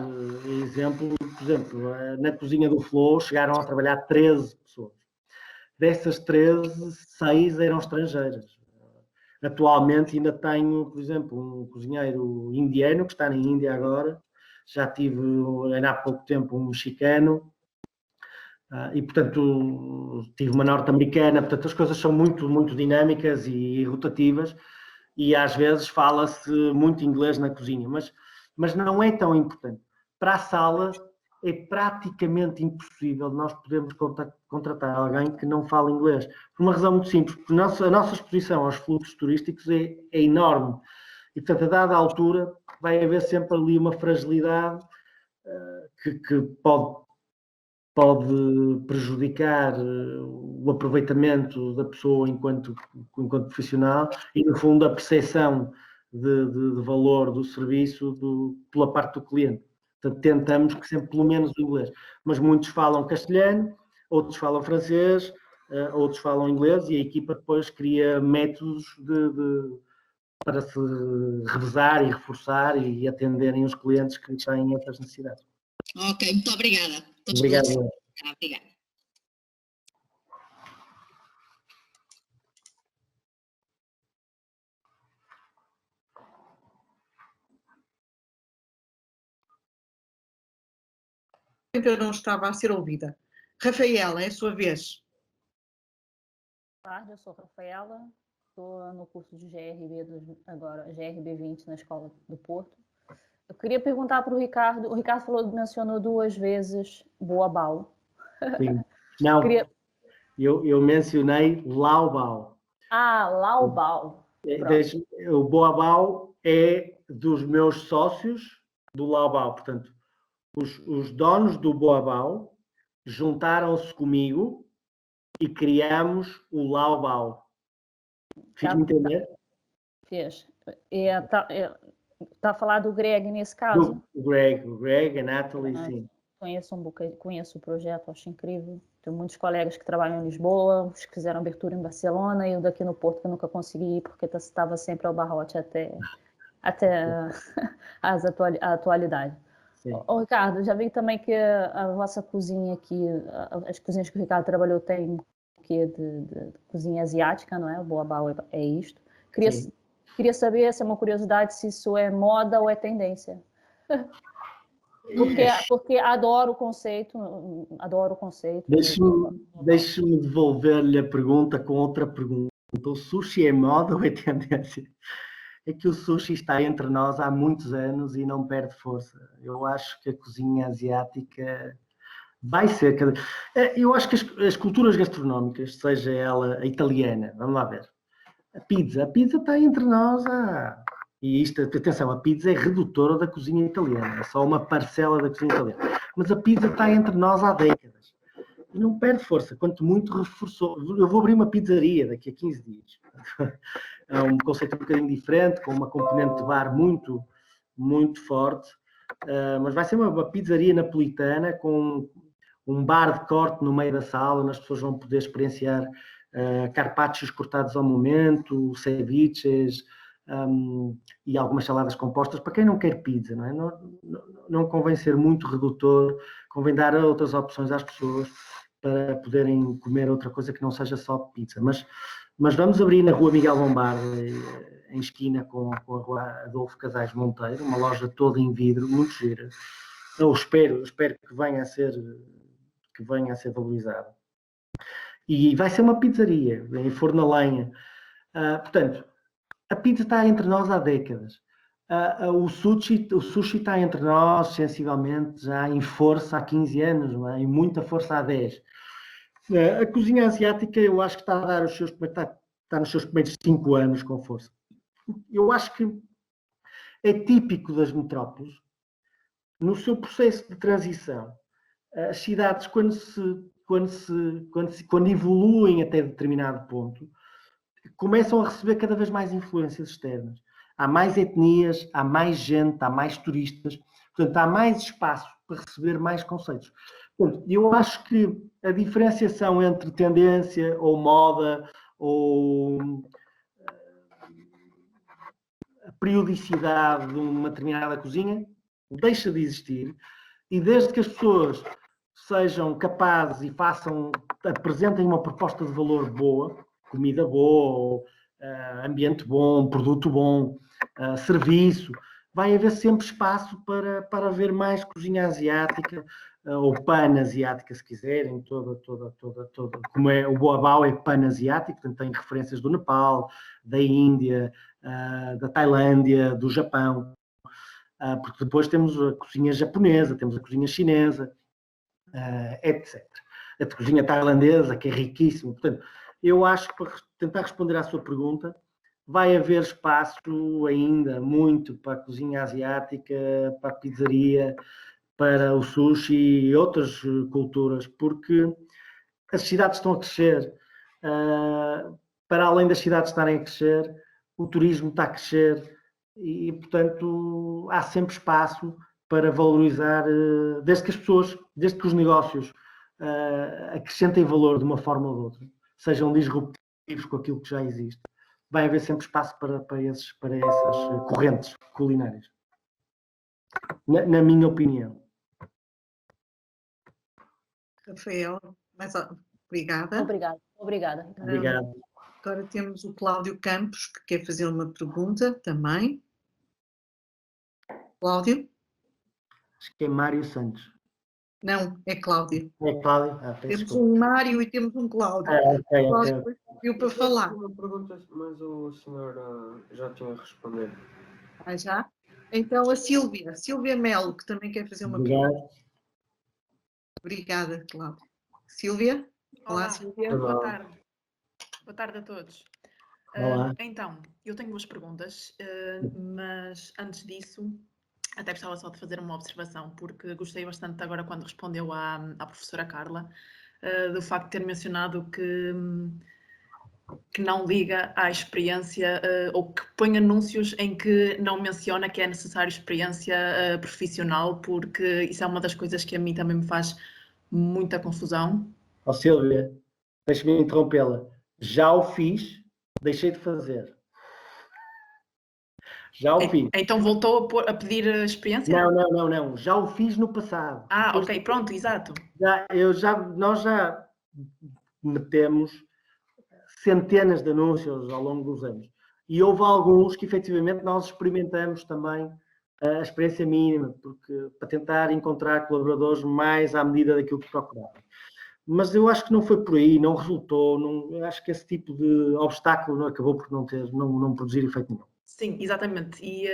exemplo, por exemplo, na cozinha do Flow chegaram a trabalhar 13 pessoas. Dessas 13, 6 eram estrangeiras. Atualmente ainda tenho, por exemplo, um cozinheiro indiano que está na Índia agora, já tive ainda há pouco tempo um mexicano e, portanto, tive uma norte-americana. Portanto, as coisas são muito, muito dinâmicas e rotativas e às vezes fala-se muito inglês na cozinha, mas não é tão importante. Para a sala é praticamente impossível nós podermos contratar alguém que não fala inglês. Por uma razão muito simples, porque a nossa exposição aos fluxos turísticos é enorme E, portanto, a dada altura, vai haver sempre ali uma fragilidade que pode prejudicar o aproveitamento da pessoa enquanto profissional e, no fundo, a percepção de valor do serviço pela parte do cliente. Portanto, tentamos que sempre, pelo menos, o inglês. Mas muitos falam castelhano, outros falam francês, outros falam inglês, e a equipa depois cria métodos para se revezar e reforçar e atenderem os clientes que têm essas necessidades. Ok, muito obrigada. Obrigado. Obrigada. Eu não estava a ser ouvida. Rafaela, é a sua vez. Boa tarde, eu sou Rafaela, estou no curso de GRB agora, GRB 20 na Escola do Porto. Eu queria perguntar para o Ricardo mencionou 2 vezes Boabau. Sim. Não, eu mencionei Laubau. Ah, Laubau. O Boabau é dos meus sócios do Laubau. Portanto, os donos do Boabau juntaram-se comigo e criamos o Laubau. Fiz-me entender? Fez. Está a falar do Greg nesse caso? O Greg, a Natalie, sim. Conheço o projeto, acho incrível. Tenho muitos colegas que trabalham em Lisboa, os que fizeram abertura em Barcelona, e eu daqui no Porto que eu nunca consegui ir, porque estava sempre ao barrote até a atualidade. Ô, Ricardo, já vi também que a vossa cozinha aqui, as cozinhas que o Ricardo trabalhou tem um quê de cozinha asiática, não é? O Boabau é isto. Queria saber, se é uma curiosidade, se isso é moda ou é tendência. Porque adoro o conceito. Deixe-me devolver-lhe a pergunta com outra pergunta. O sushi é moda ou é tendência? É que o sushi está entre nós há muitos anos e não perde força. Eu acho que a cozinha asiática vai ser... Eu acho que as culturas gastronómicas, seja ela a italiana, vamos lá ver, a pizza está entre nós E isto, atenção, a pizza é redutora da cozinha italiana, é só uma parcela da cozinha italiana. Mas a pizza está entre nós há décadas. E não perde força, quanto muito reforçou. Eu vou abrir uma pizzaria daqui a 15 dias. É um conceito um bocadinho diferente, com uma componente de bar muito, muito forte. Mas vai ser uma pizzaria napolitana com um bar de corte no meio da sala, onde as pessoas vão poder experienciar carpaccios cortados ao momento, ceviches, e algumas saladas compostas, para quem não quer pizza, não é? Não convém ser muito redutor, convém dar outras opções às pessoas para poderem comer outra coisa que não seja só pizza. Mas vamos abrir na Rua Miguel Lombardo, em esquina com a Rua Adolfo Casais Monteiro, uma loja toda em vidro, muito gira. Eu espero que venha a ser valorizado. E vai ser uma pizzaria, em forno a lenha. Portanto, a pizza está entre nós há décadas. O sushi está entre nós, sensivelmente, já em força há 15 anos, não é? Em muita força há 10. A cozinha asiática, eu acho que está a dar está nos seus primeiros 5 anos com força. Eu acho que é típico das metrópoles, no seu processo de transição. As cidades, quando evoluem até determinado ponto, começam a receber cada vez mais influências externas. Há mais etnias, há mais gente, há mais turistas, portanto, há mais espaço para receber mais conceitos. Portanto, eu acho que a diferenciação entre tendência ou moda ou a periodicidade de uma determinada cozinha deixa de existir, e desde que as pessoas sejam capazes e apresentem uma proposta de valor boa, comida boa, ambiente bom, produto bom, serviço, vai haver sempre espaço para haver mais cozinha asiática, ou pan-asiática, se quiserem, toda, como é o Boabau é pan-asiático, portanto tem referências do Nepal, da Índia, da Tailândia, do Japão, porque depois temos a cozinha japonesa, temos a cozinha chinesa, etc. A cozinha tailandesa, que é riquíssima. Portanto, eu acho que, para tentar responder à sua pergunta, vai haver espaço ainda muito para a cozinha asiática, para a pizzaria, para o sushi e outras culturas, porque as cidades estão a crescer. Para além das cidades estarem a crescer, o turismo está a crescer e, portanto, há sempre espaço para valorizar, desde que os negócios acrescentem valor de uma forma ou de outra, sejam disruptivos com aquilo que já existe. Vai haver sempre espaço para essas correntes culinárias, na minha opinião. Rafael, obrigada. Obrigada. Obrigado. Agora temos o Cláudio Campos, que quer fazer uma pergunta também. Cláudio? Acho que é Mário Santos. Não, é Cláudio. É Cláudio? Temos um Mário e temos um Cláudio. Okay. Cláudio pediu para falar. Uma pergunta, mas o senhor já tinha respondido. Já? Então a Sílvia Melo, que também quer fazer uma pergunta. Obrigada, Cláudio. Sílvia? Olá, Sílvia. boa tarde. Boa tarde a todos. Olá. Então, eu tenho duas perguntas, mas antes disso, até gostava só de fazer uma observação, porque gostei bastante agora quando respondeu à professora Carla, do facto de ter mencionado que não liga à experiência ou que põe anúncios em que não menciona que é necessário experiência profissional, porque isso é uma das coisas que a mim também me faz muita confusão. Sílvia, deixa-me interrompê-la. Já o fiz, deixei de fazer. Já o fiz. Então voltou a pedir experiência? Não. Já o fiz no passado. Ok, pronto, exato. Nós já metemos centenas de anúncios ao longo dos anos. E houve alguns que efetivamente nós experimentamos também a experiência mínima, para tentar encontrar colaboradores mais à medida daquilo que procurávamos. Mas eu acho que não foi por aí, não resultou, eu acho que esse tipo de obstáculo não acabou por não produzir efeito nenhum. Sim, exatamente. E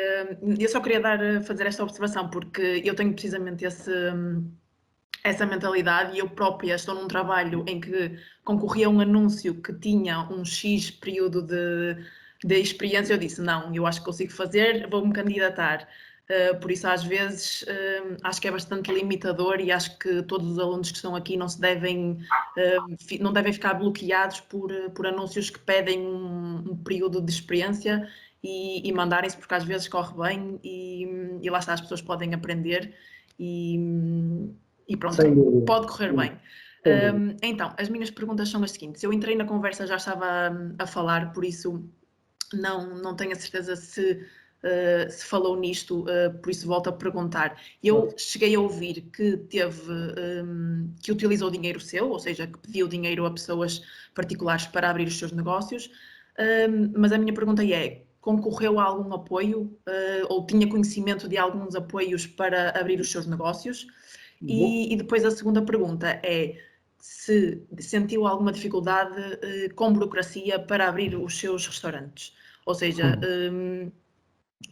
eu só queria fazer esta observação, porque eu tenho precisamente essa mentalidade, e eu própria estou num trabalho em que concorria a um anúncio que tinha um X período de experiência. Eu disse, não, eu acho que consigo fazer, vou-me candidatar. Por isso, às vezes, acho que é bastante limitador, e acho que todos os alunos que estão aqui não devem ficar bloqueados por anúncios que pedem um período de experiência e mandarem-se, porque às vezes corre bem e lá está, as pessoas podem aprender e pronto, pode correr bem. Então, as minhas perguntas são as seguintes. Eu entrei na conversa, já estava a falar, por isso não tenho a certeza se falou nisto, por isso volto a perguntar. Eu cheguei a ouvir que que utilizou dinheiro seu, ou seja, que pediu dinheiro a pessoas particulares para abrir os seus negócios, mas a minha pergunta é, concorreu a algum apoio ou tinha conhecimento de alguns apoios para abrir os seus negócios? E depois a segunda pergunta é se sentiu alguma dificuldade com burocracia para abrir os seus restaurantes, ou seja,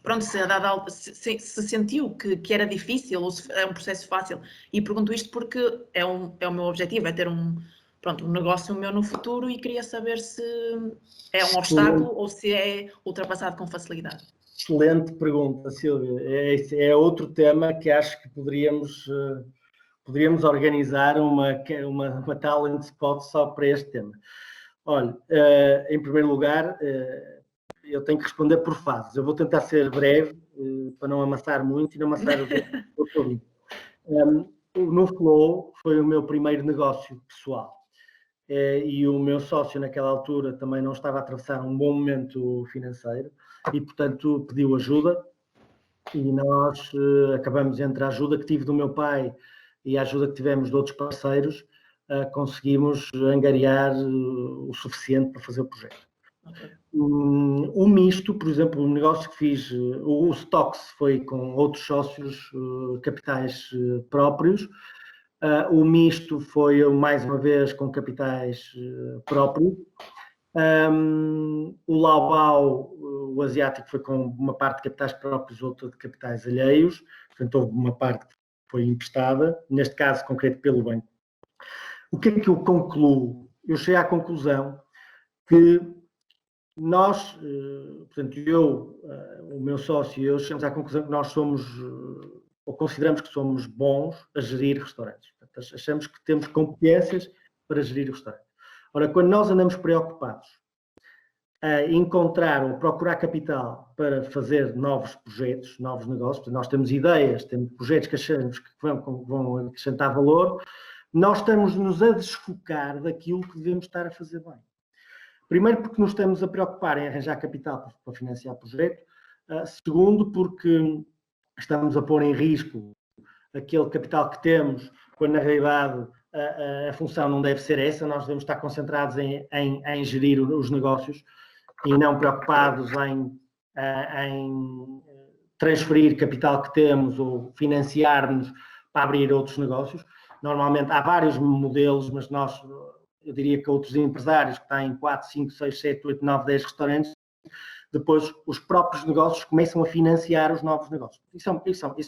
pronto, se sentiu que era difícil ou se é um processo fácil. E pergunto isto porque é o meu objetivo, é ter um negócio meu no futuro, e queria saber se é um obstáculo ou se é ultrapassado com facilidade. Excelente pergunta, Sílvia. É outro tema que acho que poderíamos organizar uma talent spot só para este tema. Olha, em primeiro lugar, eu tenho que responder por fases. Eu vou tentar ser breve, para não amassar muito e não amassar o público. No Flow foi o meu primeiro negócio pessoal. E o meu sócio naquela altura também não estava a atravessar um bom momento financeiro e, portanto, pediu ajuda, e nós acabamos, entre a ajuda que tive do meu pai e a ajuda que tivemos de outros parceiros, conseguimos angariar o suficiente para fazer o projeto. O misto, por exemplo, o negócio que fiz, o Stocks, foi com outros sócios, capitais próprios. O misto foi, mais uma vez, com capitais próprios. O Laobao, o asiático, foi com uma parte de capitais próprios, outra de capitais alheios. Portanto, houve uma parte que foi emprestada, neste caso concreto pelo banco. O que é que eu concluo? Eu cheguei à conclusão que nós, portanto, o meu sócio e eu chegamos à conclusão que nós somos, ou consideramos que somos bons a gerir restaurantes. Portanto, achamos que temos competências para gerir restaurantes. Ora, quando nós andamos preocupados a encontrar ou procurar capital para fazer novos projetos, novos negócios, portanto, nós temos ideias, temos projetos que achamos que vão acrescentar valor, nós estamos-nos a desfocar daquilo que devemos estar a fazer bem. Primeiro, porque nos estamos a preocupar em arranjar capital para financiar o projeto. Segundo, porque estamos a pôr em risco aquele capital que temos, quando na realidade a função não deve ser essa. Nós devemos estar concentrados em gerir os negócios e não preocupados em transferir capital que temos ou financiar-nos para abrir outros negócios. Normalmente há vários modelos, mas eu diria que outros empresários que têm 4, 5, 6, 7, 8, 9, 10 restaurantes, depois os próprios negócios começam a financiar os novos negócios. Isso é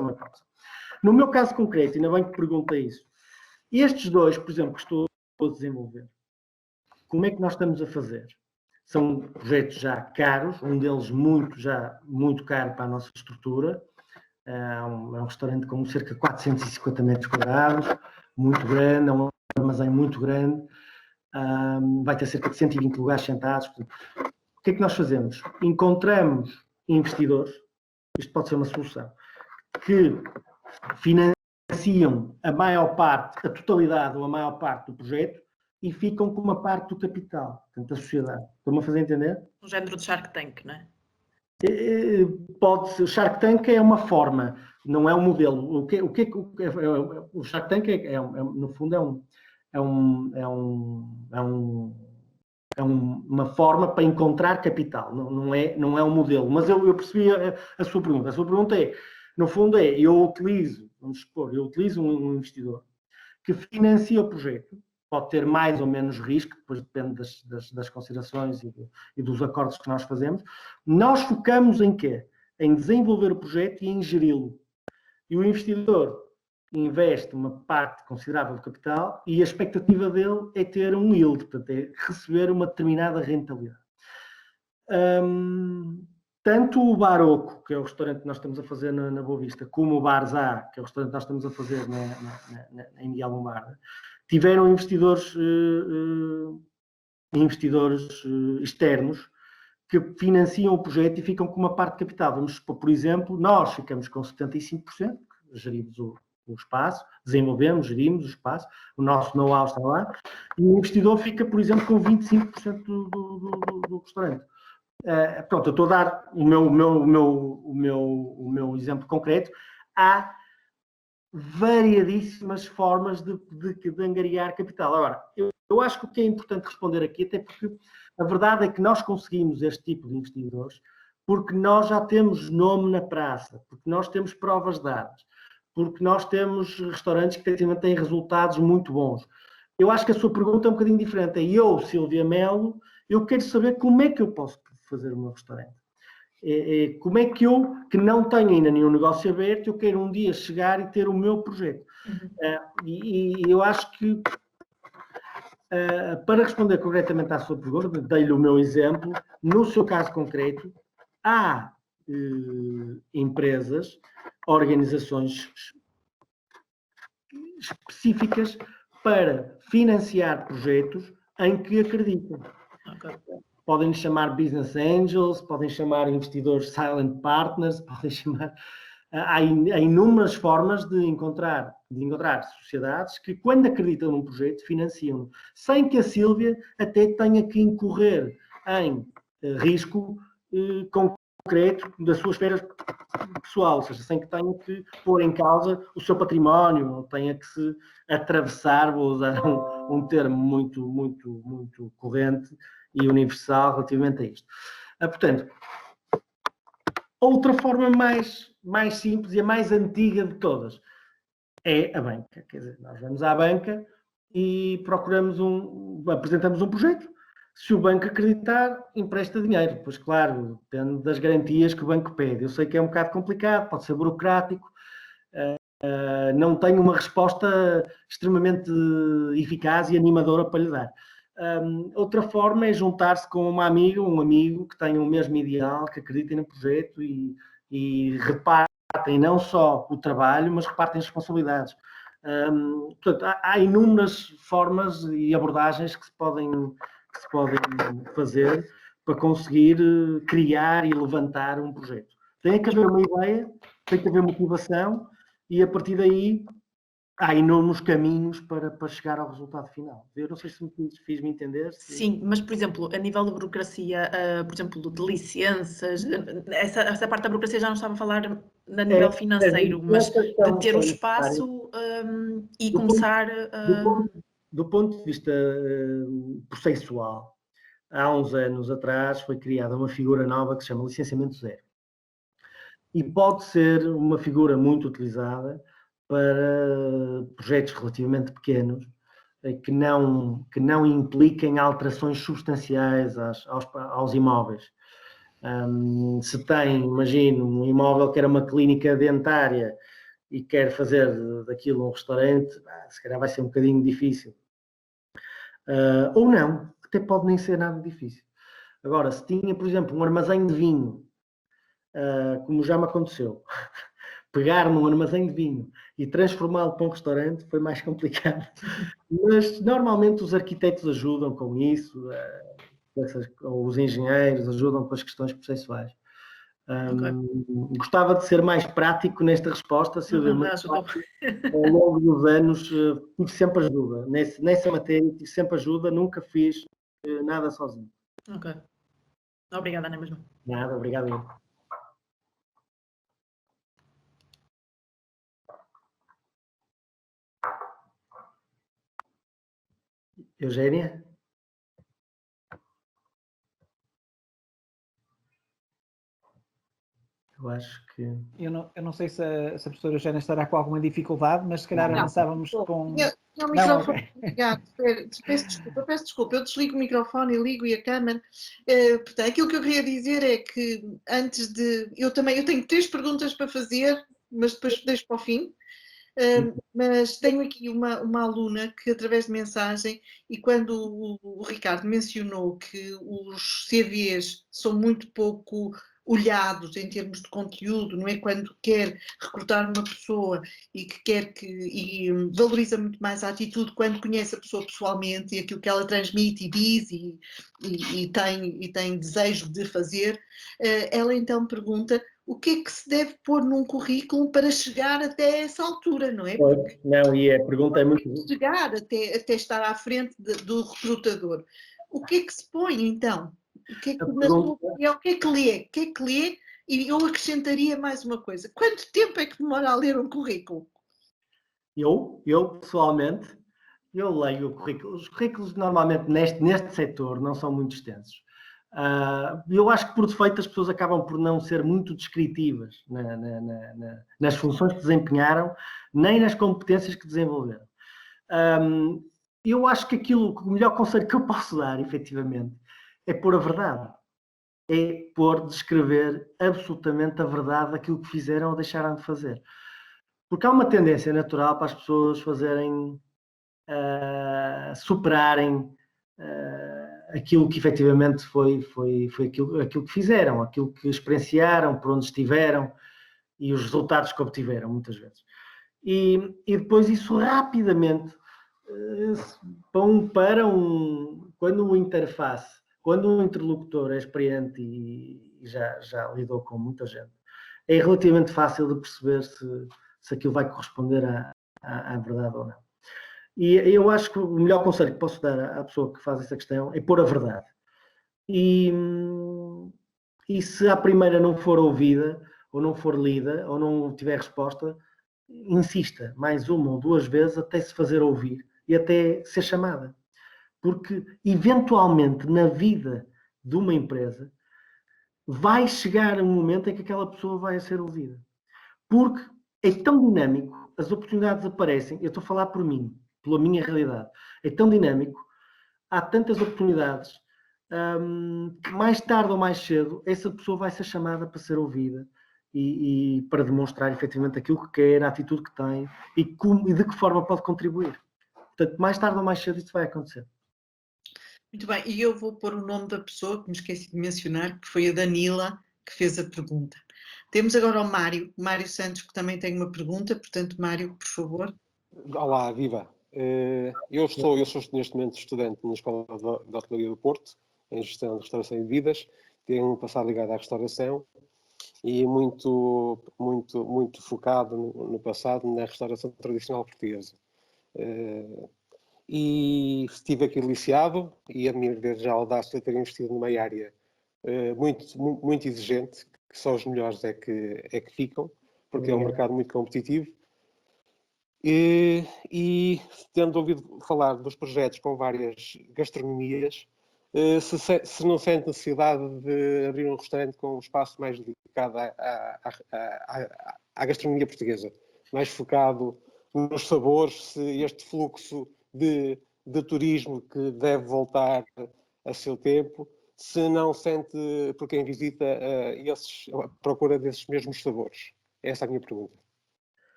uma coisa. No meu caso concreto, ainda bem que pergunta isso, estes dois, por exemplo, que estou a desenvolver, como é que nós estamos a fazer? São projetos já caros, um deles muito caro para a nossa estrutura. É um restaurante com cerca de 450 metros quadrados, muito grande, é um armazém muito grande, vai ter cerca de 120 lugares sentados. O que é que nós fazemos? Encontramos investidores, isto pode ser uma solução, que financiam a totalidade ou a maior parte do projeto e ficam com uma parte do capital, portanto, da sociedade. Estão-me a fazer entender? Um género de Shark Tank, não é? Pode ser. O Shark Tank é uma forma, não é um modelo. O Shark Tank no fundo é uma forma para encontrar capital, não é um modelo. Mas eu percebi a sua pergunta. A sua pergunta é, no fundo eu utilizo um investidor que financia o projeto, pode ter mais ou menos risco, depois depende das considerações e dos acordos que nós fazemos. Nós focamos em quê? Em desenvolver o projeto e em geri-lo. E o investidor investe uma parte considerável do capital e a expectativa dele é ter um yield, portanto, é receber uma determinada rentabilidade. Tanto o Bar Oco, que é o restaurante que nós estamos a fazer na Boa Vista, como o Bar Zá, que é o restaurante que nós estamos a fazer em Miguel Lombarda, tiveram investidores externos que financiam o projeto e ficam com uma parte de capital. Vamos supor, por exemplo, nós ficamos com 75%, gerimos o espaço, desenvolvemos, gerimos o espaço, o nosso know-how está lá, e o investidor fica, por exemplo, com 25% do restaurante. Pronto, eu estou a dar o meu exemplo concreto. Há variadíssimas formas de angariar capital. Agora, eu acho que o que é importante responder aqui, até porque a verdade é que nós conseguimos este tipo de investidores porque nós já temos nome na praça, porque nós temos provas dadas, porque nós temos restaurantes que efetivamente têm resultados muito bons. Eu acho que a sua pergunta é um bocadinho diferente. Eu, Silvia Melo, eu quero saber como é que eu posso fazer o meu restaurante. Como é que eu, que não tenho ainda nenhum negócio aberto, eu quero um dia chegar e ter o meu projeto. E eu acho que, para responder corretamente à sua pergunta, dei-lhe o meu exemplo, no seu caso concreto, há empresas, organizações específicas para financiar projetos em que acreditam. Okay. Podem chamar business angels, podem chamar investidores silent partners, podem chamar... Há inúmeras formas de encontrar sociedades que, quando acreditam num projeto, financiam-no, sem que a Sílvia até tenha que incorrer em risco concreto da sua esfera pessoal, ou seja, sem que tenha que pôr em causa o seu património, ou tenha que se atravessar, vou usar um termo muito corrente e universal relativamente a isto. Portanto, outra forma mais simples e a mais antiga de todas é a banca. Quer dizer, nós vamos à banca e apresentamos um projeto. Se o banco acreditar, empresta dinheiro. Pois claro, depende das garantias que o banco pede. Eu sei que é um bocado complicado, pode ser burocrático, não tenho uma resposta extremamente eficaz e animadora para lhe dar. Outra forma é juntar-se com uma amiga, um amigo que tenha o mesmo ideal, que acreditem no projeto e repartem não só o trabalho, mas repartem as responsabilidades. Portanto, há inúmeras formas e abordagens que se podem fazer para conseguir criar e levantar um projeto. Tem que haver uma ideia, tem que haver motivação e a partir daí há inúmeros caminhos para chegar ao resultado final. Eu não sei se me fiz-me entender. Sim, mas, por exemplo, a nível de burocracia, por exemplo, de licenças, essa parte da burocracia já não estava a falar a nível financeiro, mas de ter o espaço e começar... Do ponto de vista processual, há uns anos atrás foi criada uma figura nova que se chama licenciamento zero. E pode ser uma figura muito utilizada para projetos relativamente pequenos, que não impliquem alterações substanciais aos imóveis. Se tem, imagino, um imóvel que era uma clínica dentária e quer fazer daquilo um restaurante, se calhar vai ser um bocadinho difícil. Ou não, até pode nem ser nada difícil. Agora, se tinha, por exemplo, um armazém de vinho, como já me aconteceu, pegar num armazém de vinho e transformá-lo para um restaurante foi mais complicado. Mas normalmente os arquitetos ajudam com isso, ou os engenheiros ajudam com as questões processuais. Gostava de ser mais prático nesta resposta, Silvia, mas ao longo dos anos tive sempre ajuda. Nessa matéria tive sempre ajuda, nunca fiz nada sozinho. Ok. Obrigada, Ana, mesmo. Nada, obrigado. Eugénia? Eu acho que... Eu não sei se a professora Eugénia estará com alguma dificuldade, mas se calhar avançávamos com... Não, o microfone ligado. Peço desculpa, eu desligo o microfone e ligo e a câmera. Portanto, aquilo que eu queria dizer é que antes de... Eu tenho 3 perguntas para fazer, mas depois deixo para o fim. Mas tenho aqui uma aluna que, através de mensagem, e quando o Ricardo mencionou que os CVs são muito pouco olhados em termos de conteúdo, não é? Quando quer recrutar uma pessoa e que valoriza muito mais a atitude quando conhece a pessoa pessoalmente e aquilo que ela transmite e diz e tem desejo de fazer, ela então pergunta: o que é que se deve pôr num currículo para chegar até essa altura, não é? Porque não, e a pergunta é muito... Chegar até estar à frente do recrutador. O que é que se põe, então? O que é que, na sua opinião, o que é que lê? E eu acrescentaria mais uma coisa. Quanto tempo é que demora a ler um currículo? Eu pessoalmente, eu leio o currículo. Os currículos, normalmente, neste setor, não são muito extensos. Eu acho que, por defeito, as pessoas acabam por não ser muito descritivas nas funções que desempenharam, nem nas competências que desenvolveram. Eu acho que o melhor conselho que eu posso dar, efetivamente, é pôr a verdade. É descrever absolutamente a verdade daquilo que fizeram ou deixaram de fazer. Porque há uma tendência natural para as pessoas fazerem, superarem aquilo que efetivamente foi aquilo que fizeram, aquilo que experienciaram, por onde estiveram e os resultados que obtiveram, muitas vezes. E depois isso rapidamente, quando o interface, quando um interlocutor é experiente e já lidou com muita gente, é relativamente fácil de perceber se aquilo vai corresponder à verdade ou não. E eu acho que o melhor conselho que posso dar à pessoa que faz essa questão é pôr a verdade. E se a primeira não for ouvida, ou não for lida, ou não tiver resposta, insista mais 1 ou 2 vezes até se fazer ouvir e até ser chamada. Porque, eventualmente, na vida de uma empresa, vai chegar um momento em que aquela pessoa vai ser ouvida. Porque é tão dinâmico, as oportunidades aparecem, eu estou a falar por mim, pela minha realidade, é tão dinâmico, há tantas oportunidades, que mais tarde ou mais cedo, essa pessoa vai ser chamada para ser ouvida e para demonstrar efetivamente aquilo que quer, a atitude que tem e de que forma pode contribuir. Portanto, mais tarde ou mais cedo isso vai acontecer. Muito bem, e eu vou pôr o nome da pessoa que me esqueci de mencionar, que foi a Danila, que fez a pergunta. Temos agora o Mário Santos, que também tem uma pergunta, portanto, Mário, por favor. Olá, viva. Eu sou neste momento estudante na Escola de Hotelaria do Porto, em Gestão de Restauração e Bebidas. Tenho um passado ligado à restauração e muito focado no passado na restauração tradicional portuguesa. E estive aqui liciado e admiro desde já a audácia de ter investido numa área muito exigente, que só os melhores é que ficam, porque é um mercado muito competitivo. E tendo ouvido falar dos projetos com várias gastronomias, se não sente necessidade de abrir um restaurante com um espaço mais dedicado à gastronomia portuguesa, mais focado nos sabores, se este fluxo de turismo que deve voltar a seu tempo, se não sente, por quem visita, a procura desses mesmos sabores. Essa é a minha pergunta.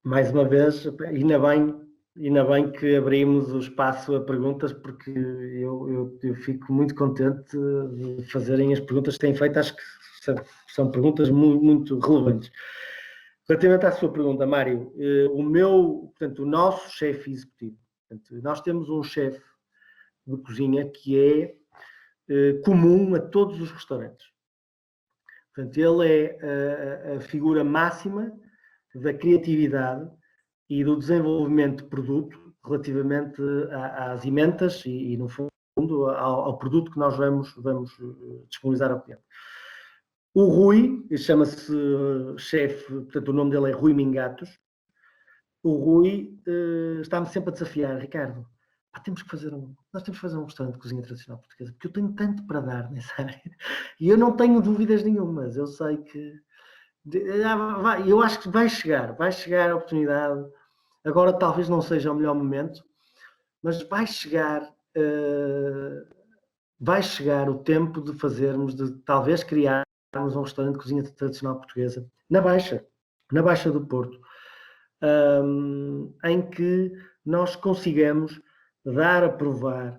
Mais uma vez, ainda bem que abrimos o espaço a perguntas, porque eu fico muito contente de fazerem as perguntas que têm feito. Acho que são perguntas muito relevantes. Relativamente à sua pergunta, Mário, o nosso chefe executivo, portanto, nós temos um chefe de cozinha que é comum a todos os restaurantes. Portanto, ele é a figura máxima da criatividade e do desenvolvimento de produto relativamente às emendas e no fundo, ao produto que nós vamos disponibilizar ao cliente. O Rui, chama-se chefe, portanto o nome dele é Rui Mingatos. O Rui está-me sempre a desafiar, Ricardo, nós temos que fazer um restaurante de cozinha tradicional portuguesa, porque eu tenho tanto para dar nessa área. E eu não tenho dúvidas nenhumas, eu sei que eu acho que vai chegar a oportunidade. Agora talvez não seja o melhor momento, mas vai chegar o tempo de talvez criarmos um restaurante de cozinha tradicional portuguesa na Baixa do Porto, em que nós consigamos dar a provar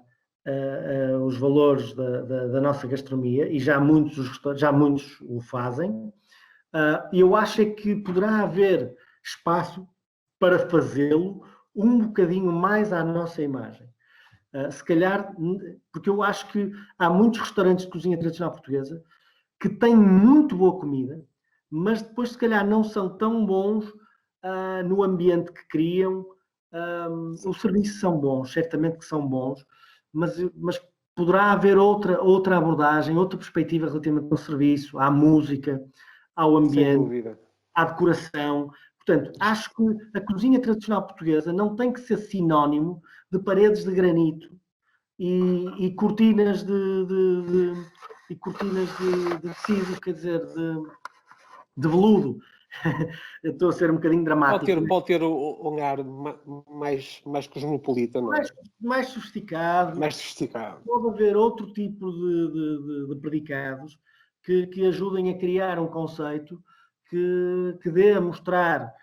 os valores da nossa gastronomia, e já muitos o fazem. Eu acho é que poderá haver espaço para fazê-lo um bocadinho mais à nossa imagem. Se calhar, porque eu acho que há muitos restaurantes de cozinha tradicional portuguesa que têm muito boa comida, mas depois se calhar não são tão bons no ambiente que criam. Os serviços são bons, certamente que são bons, mas poderá haver outra abordagem, outra perspectiva relativamente ao serviço, à música, ao ambiente, à decoração. Portanto, acho que a cozinha tradicional portuguesa não tem que ser sinónimo de paredes de granito e cortinas de tecido, quer dizer, de veludo. Eu estou a ser um bocadinho dramático. Pode ter um ar mais cosmopolita, não é? Mais sofisticado. Pode haver outro tipo de predicados que ajudem a criar um conceito que dê a mostrar,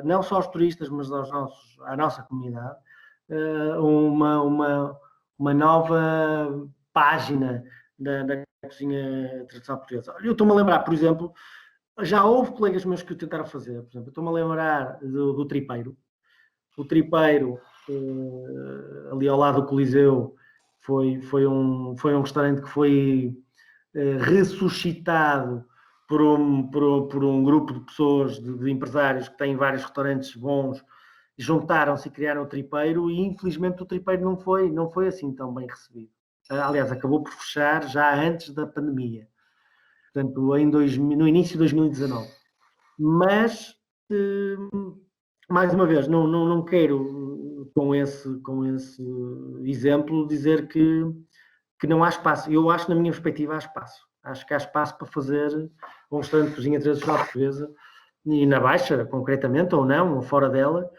não só aos turistas, mas à nossa comunidade, uma nova página da cozinha tradicional portuguesa. Eu estou-me a lembrar, por exemplo, já houve colegas meus que o tentaram fazer. Por exemplo, estou-me a lembrar do Tripeiro. O Tripeiro, ali ao lado do Coliseu, foi um restaurante que foi ressuscitado por um grupo de pessoas, de empresários que têm vários restaurantes bons, juntaram-se e criaram o Tripeiro, e infelizmente o Tripeiro não foi assim tão bem recebido. Aliás, acabou por fechar já antes da pandemia, portanto, no início de 2019. Mas, mais uma vez, não quero, com esse exemplo, dizer que não há espaço. Eu acho, na minha perspectiva, há espaço. Acho que há espaço para fazer um restaurante de cozinha tradicional portuguesa, e na Baixa, concretamente, ou não, ou fora dela,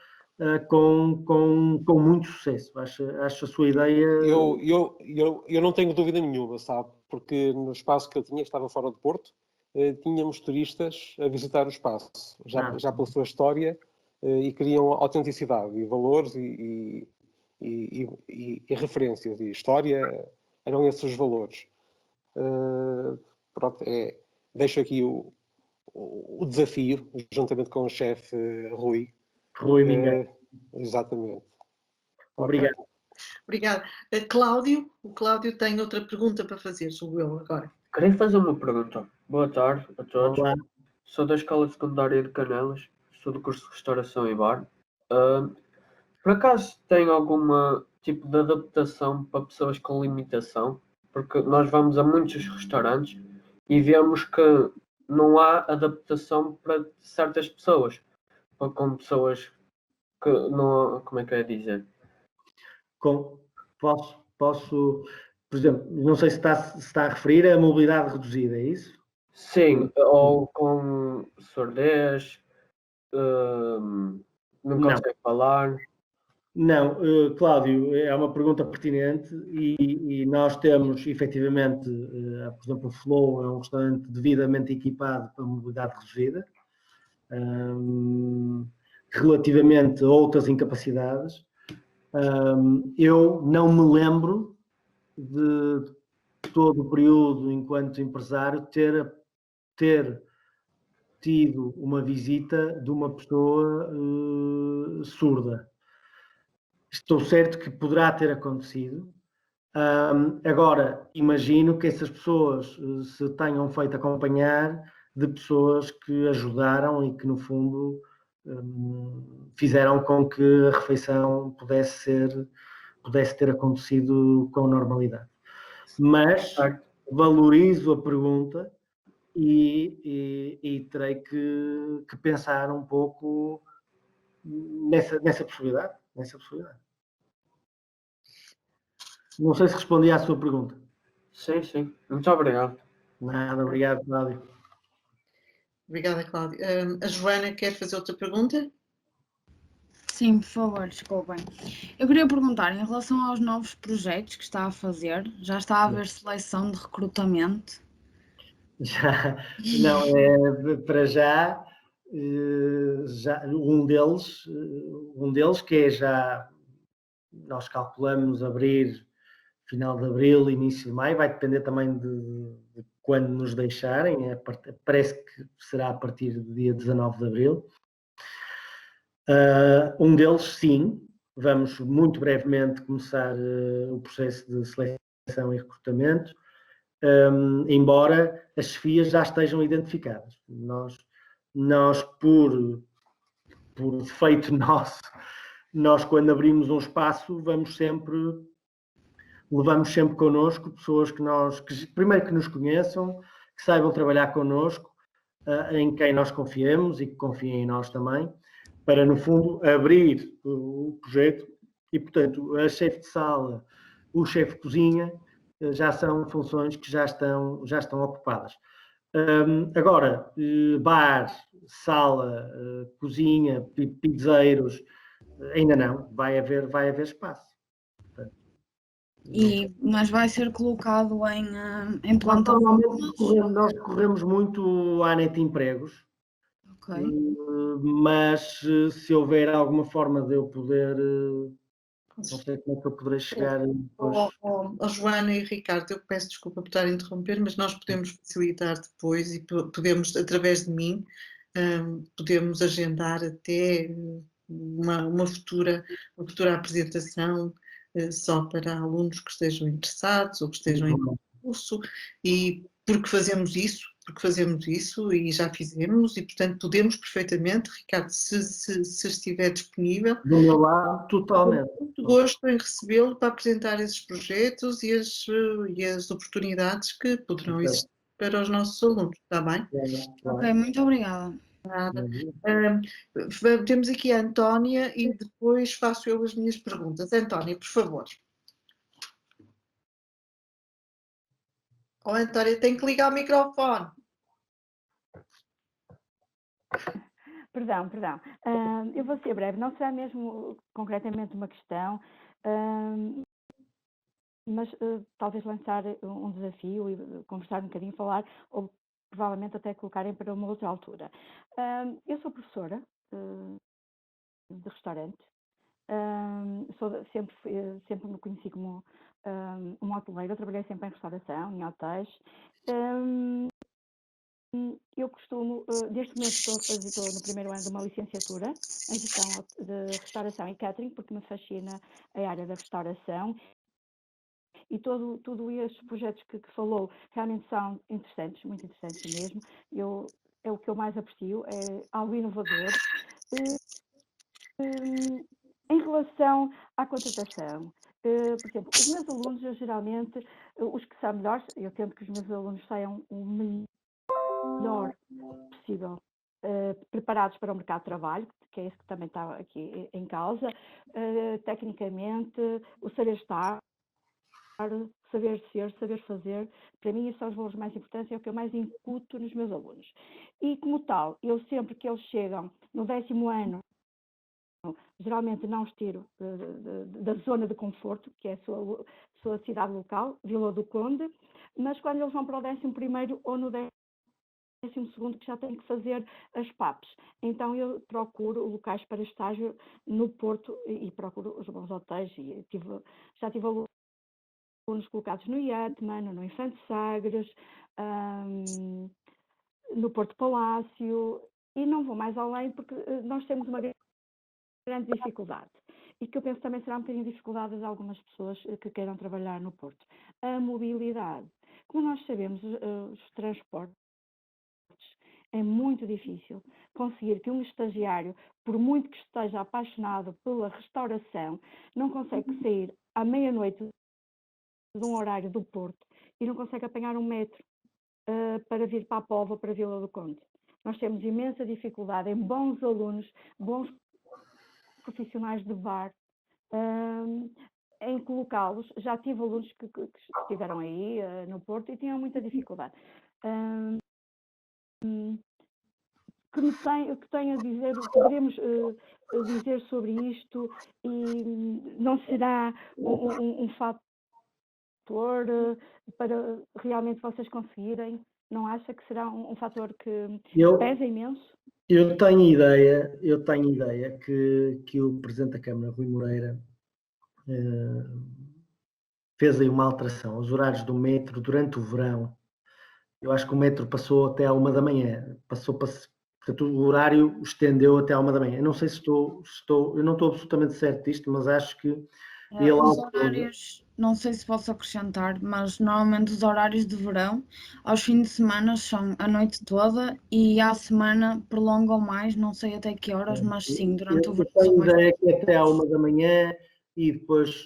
com muito sucesso. Acho a sua ideia... Eu não tenho dúvida nenhuma, sabe? Porque no espaço que eu tinha, que estava fora do Porto, tínhamos turistas a visitar o espaço, já pela sua história, e queriam autenticidade e valores, e e referências e história, eram esses os valores. Pronto, deixo aqui o desafio, juntamente com o chefe Rui. Rui Mingueira. Exatamente. Obrigado. Okay. Obrigada. Cláudio, o Cláudio tem outra pergunta para fazer, sou eu agora. Queria fazer uma pergunta. Boa tarde a todos. Olá. Sou da Escola Secundária de Canelas, sou do curso de Restauração e Bar. Por acaso tem algum tipo de adaptação para pessoas com limitação? Porque nós vamos a muitos restaurantes e vemos que não há adaptação para certas pessoas, com pessoas que não, como é que é dizer? Posso, por exemplo, não sei se está a referir a mobilidade reduzida, é isso? Sim, ou com surdez, não consegue falar. Não, Cláudio, é uma pergunta pertinente e nós temos, efetivamente, por exemplo, o Flow é um restaurante devidamente equipado para mobilidade reduzida, relativamente a outras incapacidades. Eu não me lembro de todo o período, enquanto empresário, ter tido uma visita de uma pessoa surda. Estou certo que poderá ter acontecido. Agora, imagino que essas pessoas se tenham feito acompanhar de pessoas que ajudaram e que, no fundo, fizeram com que a refeição pudesse ter acontecido com normalidade. Mas valorizo a pergunta e terei que pensar um pouco nessa possibilidade. Não sei se respondi à sua pergunta. Sim. Muito obrigado. Nada, obrigado, Cláudio. Obrigada, Cláudio. A Joana quer fazer outra pergunta? Sim, por favor, desculpem. Eu queria perguntar, em relação aos novos projetos que está a fazer, já está a haver seleção de recrutamento? Não, para já um deles que é já, nós calculamos abrir final de abril, início de maio, vai depender também de quando nos deixarem, parece que será a partir do dia 19 de abril. Um deles, sim, vamos muito brevemente começar o processo de seleção e recrutamento, embora as chefias já estejam identificadas. Nós por defeito nosso, nós quando abrimos um espaço levamos sempre connosco pessoas primeiro que nos conheçam, que saibam trabalhar connosco, em quem nós confiemos e que confiem em nós também, para, no fundo, abrir o projeto e, portanto, a chefe de sala, o chefe de cozinha, já são funções que já estão ocupadas. Agora, bar, sala, cozinha, pizzeiros, ainda não, vai haver espaço. Mas vai ser colocado em plataforma? Nós corremos muito à Net Empregos, mas se houver alguma forma de eu poder, não sei como é que eu poderei chegar depois. Joana e Ricardo, eu peço desculpa por estar a interromper, mas nós podemos facilitar depois e podemos, através de mim, podemos agendar até uma futura apresentação só para alunos que estejam interessados ou que estejam em concurso, e porque fazemos isso e já fizemos, e portanto podemos perfeitamente, Ricardo, se estiver disponível. Do meu lado, totalmente. Muito gosto em recebê-lo para apresentar esses projetos e as oportunidades que poderão existir para os nossos alunos, está bem? Ok, muito obrigada. Nada. Temos aqui a Antónia e depois faço eu as minhas perguntas. Antónia, por favor. Antónia, tem que ligar o microfone. Perdão. Eu vou ser breve, não será mesmo concretamente uma questão, mas talvez lançar um desafio e conversar um bocadinho, falar, ou provavelmente até colocarem para uma outra altura. Eu sou professora de restaurante Sempre me conheci como uma hoteleira, eu trabalhei sempre em restauração, em hotéis. Eu costumo, desde que estou no primeiro ano de uma licenciatura em gestão de restauração e catering, porque me fascina a área da restauração. E todos estes projetos que falou realmente são interessantes, muito interessantes mesmo. É o que eu mais aprecio, é algo inovador. Em relação à contratação, por exemplo, os meus alunos, eu geralmente, os que são melhores, eu tento que os meus alunos saiam o melhor possível preparados para o mercado de trabalho, que é isso que também está aqui em causa, tecnicamente, o saber estar, saber ser, saber fazer, para mim esses são os valores mais importantes, é o que eu mais incuto nos meus alunos. E como tal, eu sempre que eles chegam no 10º ano, geralmente não os tiro da zona de conforto, que é a sua cidade local, Vila do Conde, mas quando eles vão para o 11º ou no 12º, que já têm que fazer as PAPs. Então eu procuro locais para estágio no Porto e procuro os bons hotéis. E já tive alunos colocados no Iatman, no Infante Sagres, no Porto Palácio, e não vou mais além porque nós temos uma grande dificuldade, e que eu penso também será um bocadinho de dificuldade de algumas pessoas que queiram trabalhar no Porto. A mobilidade. Como nós sabemos, os transportes, é muito difícil conseguir que um estagiário, por muito que esteja apaixonado pela restauração, não consegue sair à meia-noite de um horário do Porto e não consegue apanhar um metro para vir para a Póvoa, para a Vila do Conde. Nós temos imensa dificuldade em bons alunos, bons profissionais de bar, em colocá-los. Já tive alunos que estiveram aí no Porto e tinham muita dificuldade. Que tenho a dizer, poderemos dizer sobre isto, e não será um fator para realmente vocês conseguirem? Não acha que será um fator que pesa imenso? Eu tenho ideia que o Presidente da Câmara, Rui Moreira, fez aí uma alteração aos horários do metro durante o verão. Eu acho que o metro passou até à 1 da manhã, portanto o horário estendeu até à 1 da manhã. Eu não sei se eu não estou absolutamente certo disto, mas acho que os horários, não sei se posso acrescentar, mas normalmente os horários de verão, aos fins de semana são a noite toda e à semana prolongam mais, não sei até que horas, mas sim, durante o verão. Eu tenho ideia que até à 1 da manhã e depois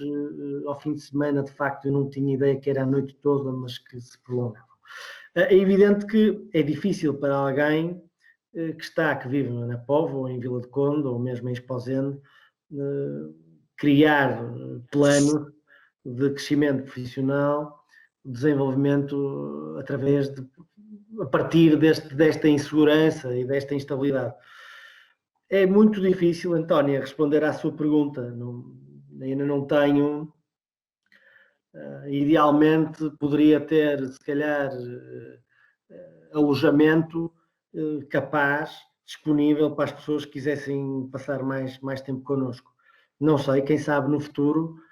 ao fim de semana, de facto, eu não tinha ideia que era a noite toda, mas que se prolongava. É evidente que é difícil para alguém que vive na Póvoa, ou em Vila de Conde, ou mesmo em Esposende, criar planos de crescimento profissional, desenvolvimento a partir desta insegurança e desta instabilidade. É muito difícil, Antónia, responder à sua pergunta. Ainda não tenho. Idealmente poderia ter, se calhar, alojamento capaz, disponível para as pessoas que quisessem passar mais tempo connosco. Não sei, quem sabe no futuro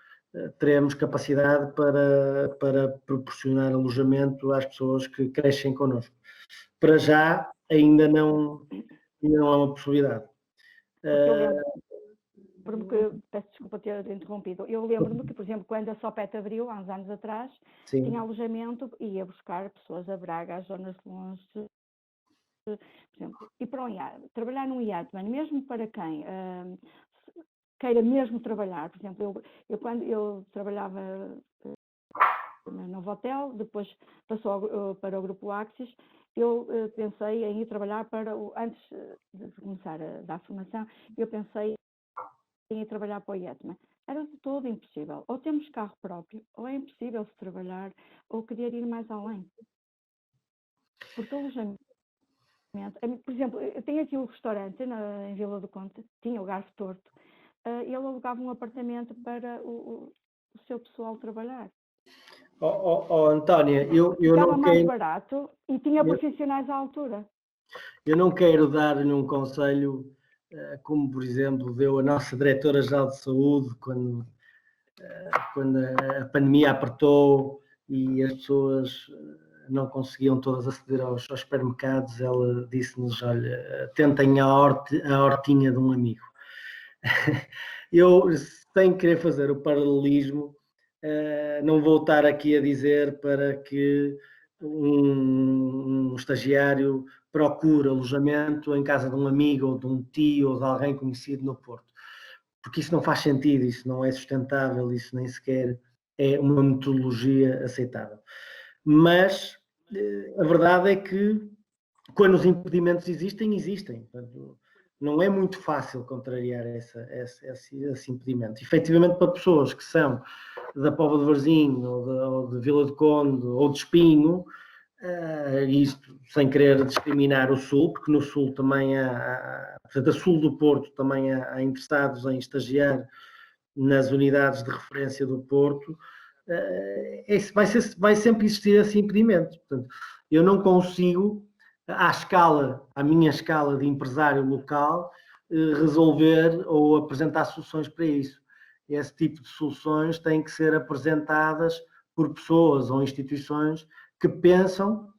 teremos capacidade para proporcionar alojamento às pessoas que crescem connosco. Para já, ainda não há uma possibilidade. Peço desculpa ter interrompido. Eu lembro-me que, por exemplo, quando a Sopete abriu, há uns anos atrás, tinha alojamento e ia buscar pessoas a Braga, às zonas longe, por exemplo, e para trabalhar num Iatman, mesmo para quem queira mesmo trabalhar, por exemplo, quando eu trabalhava no Novotel, depois passou para o Grupo Axis, eu pensei em ir trabalhar antes de começar a dar formação, eu pensei em ir trabalhar para o Iatman. Era de todo impossível. Ou temos carro próprio, ou é impossível se trabalhar, ou querer ir mais além. Porque o alojamento, por exemplo, eu tenho aqui um restaurante em Vila do Conde, tinha o Garfo Torto, e ele alugava um apartamento para o seu pessoal trabalhar. Antónia, eu não quero... mais barato e tinha profissionais à altura. Eu não quero dar-lhe um conselho como por exemplo deu a nossa Diretora-Geral de Saúde quando a pandemia apertou e as pessoas não conseguiam todas aceder aos supermercados, ela disse-nos, olha, tentem a hortinha de um amigo. Eu, sem querer fazer o paralelismo, não vou estar aqui a dizer para que um estagiário procure alojamento em casa de um amigo ou de um tio ou de alguém conhecido no Porto, porque isso não faz sentido, isso não é sustentável, isso nem sequer é uma metodologia aceitável. Mas a verdade é que quando os impedimentos existem. Portanto, não é muito fácil contrariar esse impedimento. Efetivamente, para pessoas que são da Póvoa de Varzim, ou de Vila do Conde, ou de Espinho, isto sem querer discriminar o Sul, porque no Sul também portanto, a Sul do Porto também há interessados em estagiar nas unidades de referência do Porto, vai sempre existir esse impedimento. Portanto, eu não consigo, à minha escala de empresário local, resolver ou apresentar soluções para isso. Esse tipo de soluções têm que ser apresentadas por pessoas ou instituições que pensam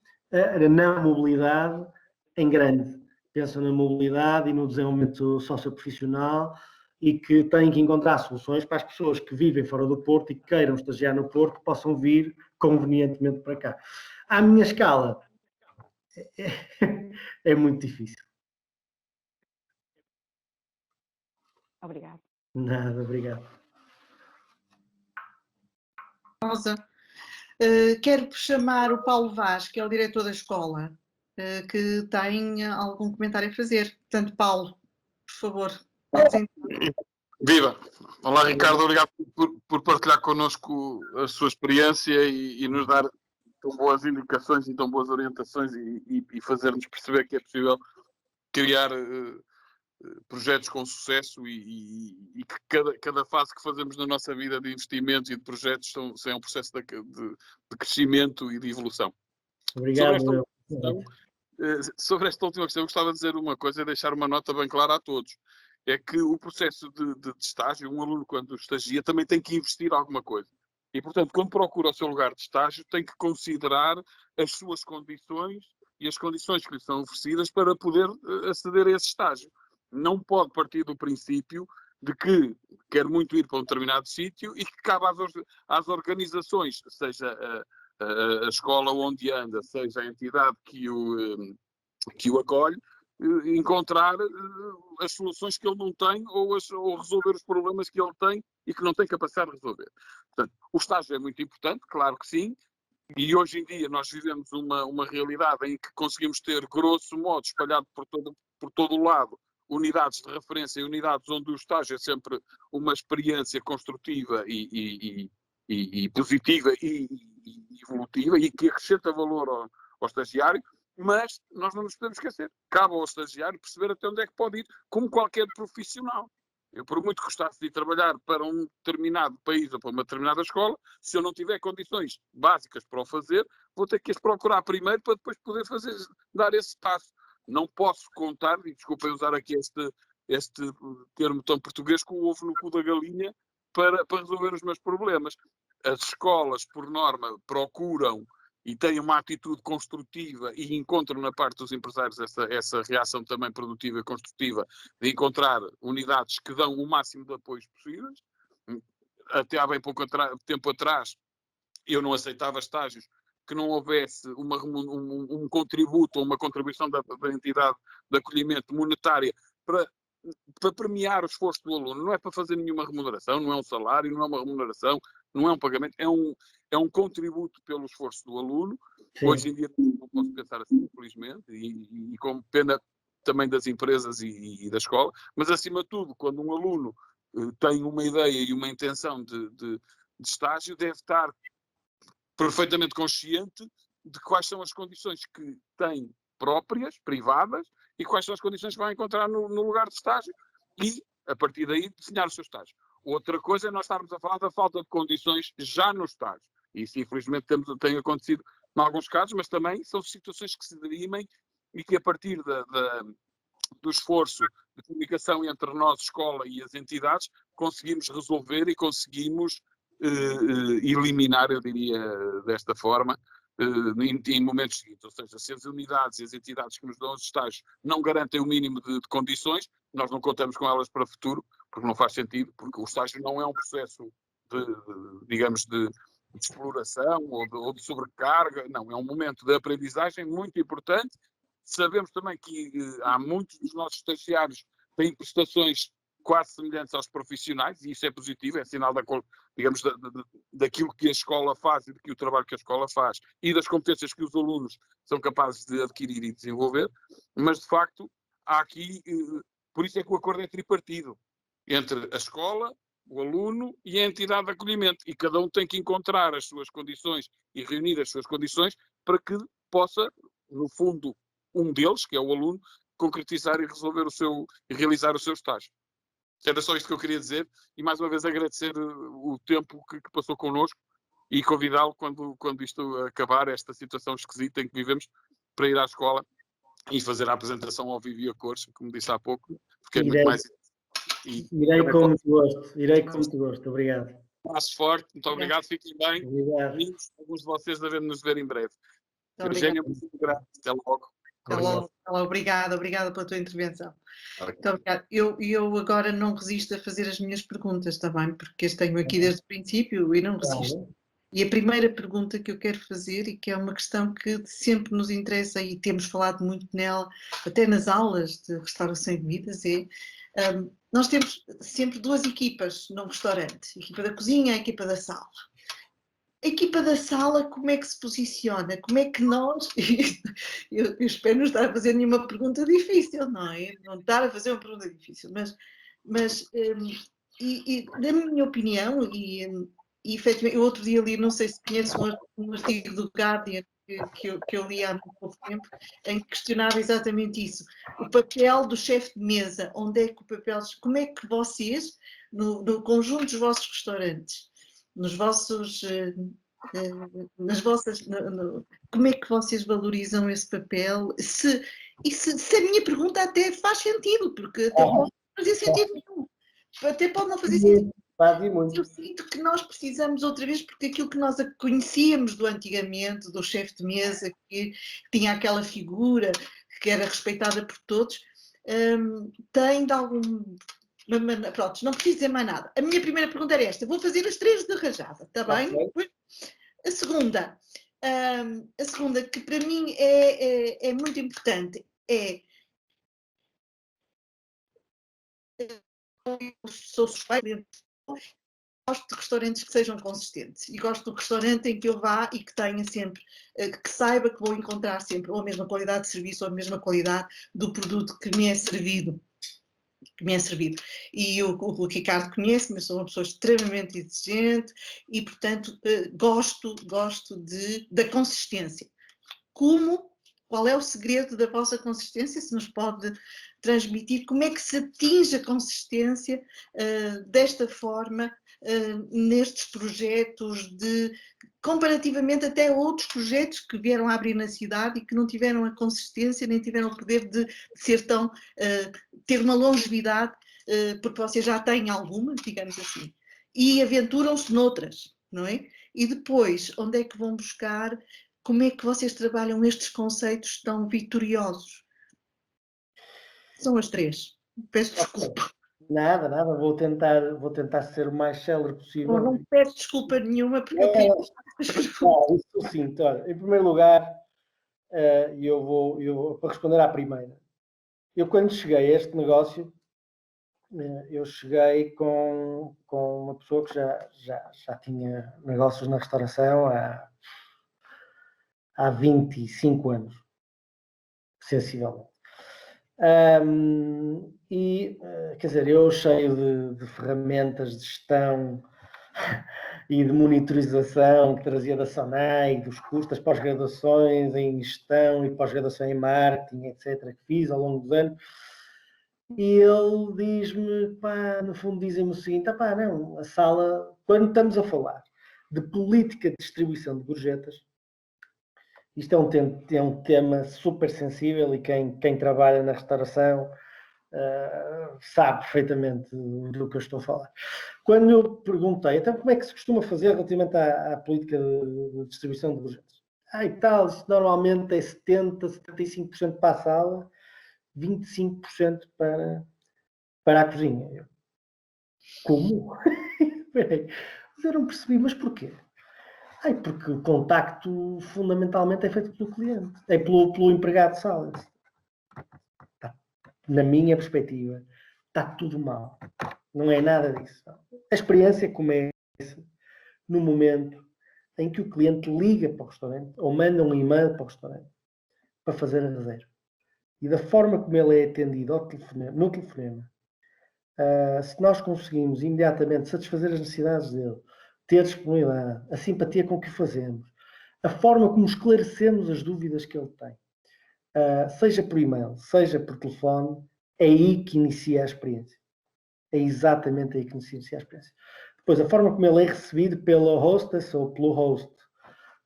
na mobilidade em grande, pensam na mobilidade e no desenvolvimento socioprofissional e que têm que encontrar soluções para as pessoas que vivem fora do Porto e que queiram estagiar no Porto possam vir convenientemente para cá. À minha escala, é muito difícil. Obrigada. Nada, obrigado. Rosa, quero chamar o Paulo Vaz, que é o diretor da escola, que tem algum comentário a fazer. Portanto, Paulo, por favor. Viva! Olá, Ricardo, obrigado por partilhar connosco a sua experiência e nos dar tão boas indicações e tão boas orientações e fazer-nos perceber que é possível criar projetos com sucesso e que cada fase que fazemos na nossa vida de investimento e de projetos é um processo de crescimento e de evolução. Obrigado. Sobre esta última questão, eu gostava de dizer uma coisa e deixar uma nota bem clara a todos. É que o processo de estágio, um aluno quando estagia também tem que investir alguma coisa. E, portanto, quando procura o seu lugar de estágio, tem que considerar as suas condições e as condições que lhe são oferecidas para poder aceder a esse estágio. Não pode partir do princípio de que quer muito ir para um determinado sítio e que cabe às organizações, seja a escola onde anda, seja a entidade que o acolhe, encontrar as soluções que ele não tem ou resolver os problemas que ele tem e que não tem capacidade de resolver. Portanto, o estágio é muito importante, claro que sim, e hoje em dia nós vivemos uma realidade em que conseguimos ter, grosso modo, espalhado por todo o lado, unidades de referência e unidades onde o estágio é sempre uma experiência construtiva e positiva e evolutiva e que acrescenta valor ao estagiário. Mas nós não nos podemos esquecer. Cabe ao estagiário perceber até onde é que pode ir, como qualquer profissional. Eu, por muito que gostasse de ir trabalhar para um determinado país ou para uma determinada escola, se eu não tiver condições básicas para o fazer, vou ter que as procurar primeiro para depois poder dar esse passo. Não posso contar, e desculpem usar aqui este termo tão português, com o ovo no cu da galinha para resolver os meus problemas. As escolas, por norma, procuram e têm uma atitude construtiva e encontram na parte dos empresários essa reação também produtiva e construtiva de encontrar unidades que dão o máximo de apoios possíveis. Até há bem pouco tempo atrás eu não aceitava estágios que não houvesse um contributo ou uma contribuição da entidade de acolhimento monetária para premiar o esforço do aluno. Não é para fazer nenhuma remuneração, não é um salário, não é uma remuneração, não é um pagamento, é um contributo pelo esforço do aluno. Sim. Hoje em dia não posso pensar assim, infelizmente, e com pena também das empresas e da escola, mas acima de tudo, quando um aluno tem uma ideia e uma intenção de estágio, deve estar perfeitamente consciente de quais são as condições que tem próprias, privadas, e quais são as condições que vai encontrar no lugar de estágio e, a partir daí, desenhar o seu estágio. Outra coisa é nós estarmos a falar da falta de condições já no estágio. Isso, infelizmente, tem acontecido em alguns casos, mas também são situações que se dirimem e que, a partir do esforço de comunicação entre nós, escola e as entidades, conseguimos resolver e conseguimos eliminar, eu diria desta forma, em momentos seguintes. Ou seja, se as unidades e as entidades que nos dão os estágios não garantem o mínimo de condições, nós não contamos com elas para o futuro, porque não faz sentido, porque o estágio não é um processo digamos, de exploração ou de sobrecarga, não, é um momento de aprendizagem muito importante. Sabemos também que há muitos dos nossos estagiários que têm prestações quase semelhantes aos profissionais, e isso é positivo, é sinal digamos, daquilo que a escola faz e do trabalho que a escola faz e das competências que os alunos são capazes de adquirir e desenvolver, mas de facto há aqui, por isso é que o acordo é tripartido, entre a escola, o aluno e a entidade de acolhimento, e cada um tem que encontrar as suas condições e reunir as suas condições para que possa, no fundo, um deles, que é o aluno, concretizar e resolver e realizar o seu estágio. Era só isto que eu queria dizer, e mais uma vez agradecer o tempo que passou connosco e convidá-lo, quando isto acabar, esta situação esquisita em que vivemos, para ir à escola e fazer a apresentação ao vivo e a cores, como disse há pouco, porque é muito mais... Irei com muito gosto, obrigado. Um abraço forte, muito obrigado, fiquem bem. Obrigado. Alguns de vocês devem nos ver em breve. Eugénia, muito grato. Até logo. Obrigada pela tua intervenção. Muito obrigada. Eu agora não resisto a fazer as minhas perguntas, está bem? Porque as tenho aqui desde o princípio e não resisto. E a primeira pergunta que eu quero fazer, e que é uma questão que sempre nos interessa e temos falado muito nela, até nas aulas de restauração e bebidas, é nós temos sempre duas equipas num restaurante, a equipa da cozinha e a equipa da sala. A equipa da sala, como é que se posiciona? Como é que nós... Eu espero não estar a fazer nenhuma pergunta difícil, não é? Não estar a fazer uma pergunta difícil, mas na minha opinião, e efetivamente, eu outro dia li, não sei se conhece um artigo do Guardian que eu li há muito pouco tempo, em que questionava exatamente isso. O papel do chefe de mesa, onde é que o papel... Como é que vocês, no conjunto dos vossos restaurantes, nos vossos... como é que vocês valorizam esse papel? Se a minha pergunta até faz sentido, porque até pode não fazer sentido nenhum. Até pode não fazer sentido. Eu sinto que nós precisamos outra vez, porque aquilo que nós conhecíamos do antigamente, do chefe de mesa, que tinha aquela figura que era respeitada por todos, tem de algum... Pronto, não preciso dizer mais nada. A minha primeira pergunta era esta. Vou fazer as três de rajada, está bem? Okay. A segunda, que para mim é muito importante, é... Eu sou suspeita, gosto de restaurantes que sejam consistentes e gosto do restaurante em que eu vá e que tenha sempre, que saiba que vou encontrar sempre ou a mesma qualidade de serviço ou a mesma qualidade do produto que me é servido. E o Ricardo conhece, mas sou uma pessoa extremamente exigente e, portanto, gosto da consistência. Qual é o segredo da vossa consistência? Se nos pode transmitir como é que se atinge a consistência desta forma nestes projetos, comparativamente até a outros projetos que vieram a abrir na cidade e que não tiveram a consistência, nem tiveram o poder de ser ter uma longevidade, porque vocês já têm alguma, digamos assim, e aventuram-se noutras, não é? E depois, onde é que vão buscar, como é que vocês trabalham estes conceitos tão vitoriosos? São as três. Peço desculpa. Nada, vou tentar ser o mais célere possível. Não peço desculpa nenhuma, porque eu queria... Isso sim, em primeiro lugar, eu vou para responder à primeira. Eu quando cheguei a este negócio, eu cheguei com uma pessoa que já tinha negócios na restauração há 25 anos, sensivelmente. Quer dizer, eu cheio de ferramentas de gestão e de monitorização que trazia da SONAI, dos cursos, das pós-graduações em gestão e pós-graduação em marketing, etc., que fiz ao longo dos anos. E ele diz-me, no fundo dizem-me o seguinte, não, a sala, quando estamos a falar de política de distribuição de gorjetas, isto é um tema super sensível e quem trabalha na restauração sabe perfeitamente do que eu estou a falar. Quando eu perguntei, então como é que se costuma fazer relativamente à política de distribuição de gorjetas? E tal, isso normalmente é 75% para a sala, 25% para a cozinha. Eu, como? Mas eu não percebi, mas porquê? Porque o contacto fundamentalmente é feito pelo cliente, é pelo empregado de sala. Na minha perspectiva, está tudo mal. Não é nada disso. A experiência começa no momento em que o cliente liga para o restaurante ou manda um e-mail para o restaurante para fazer a reserva. E da forma como ele é atendido no telefonema, se nós conseguimos imediatamente satisfazer as necessidades dele, ter disponibilidade, a simpatia com que o fazemos, a forma como esclarecemos as dúvidas que ele tem, seja por e-mail, seja por telefone, é aí que inicia a experiência. É exatamente aí que inicia a experiência. Depois, a forma como ele é recebido pela hostess ou pelo host,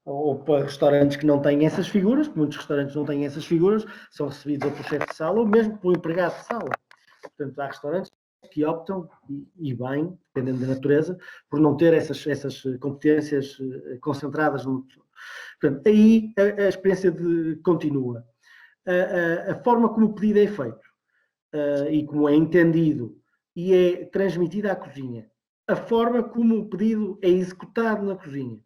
ou para restaurantes que não têm essas figuras, muitos restaurantes não têm essas figuras, são recebidos ou pelo chefe de sala ou mesmo pelo empregado de sala. Portanto, há restaurantes que optam, e bem, dependendo da natureza, por não ter essas competências concentradas no... Portanto, aí a experiência continua. A forma como o pedido é feito e como é entendido e é transmitido à cozinha, a forma como o pedido é executado na cozinha,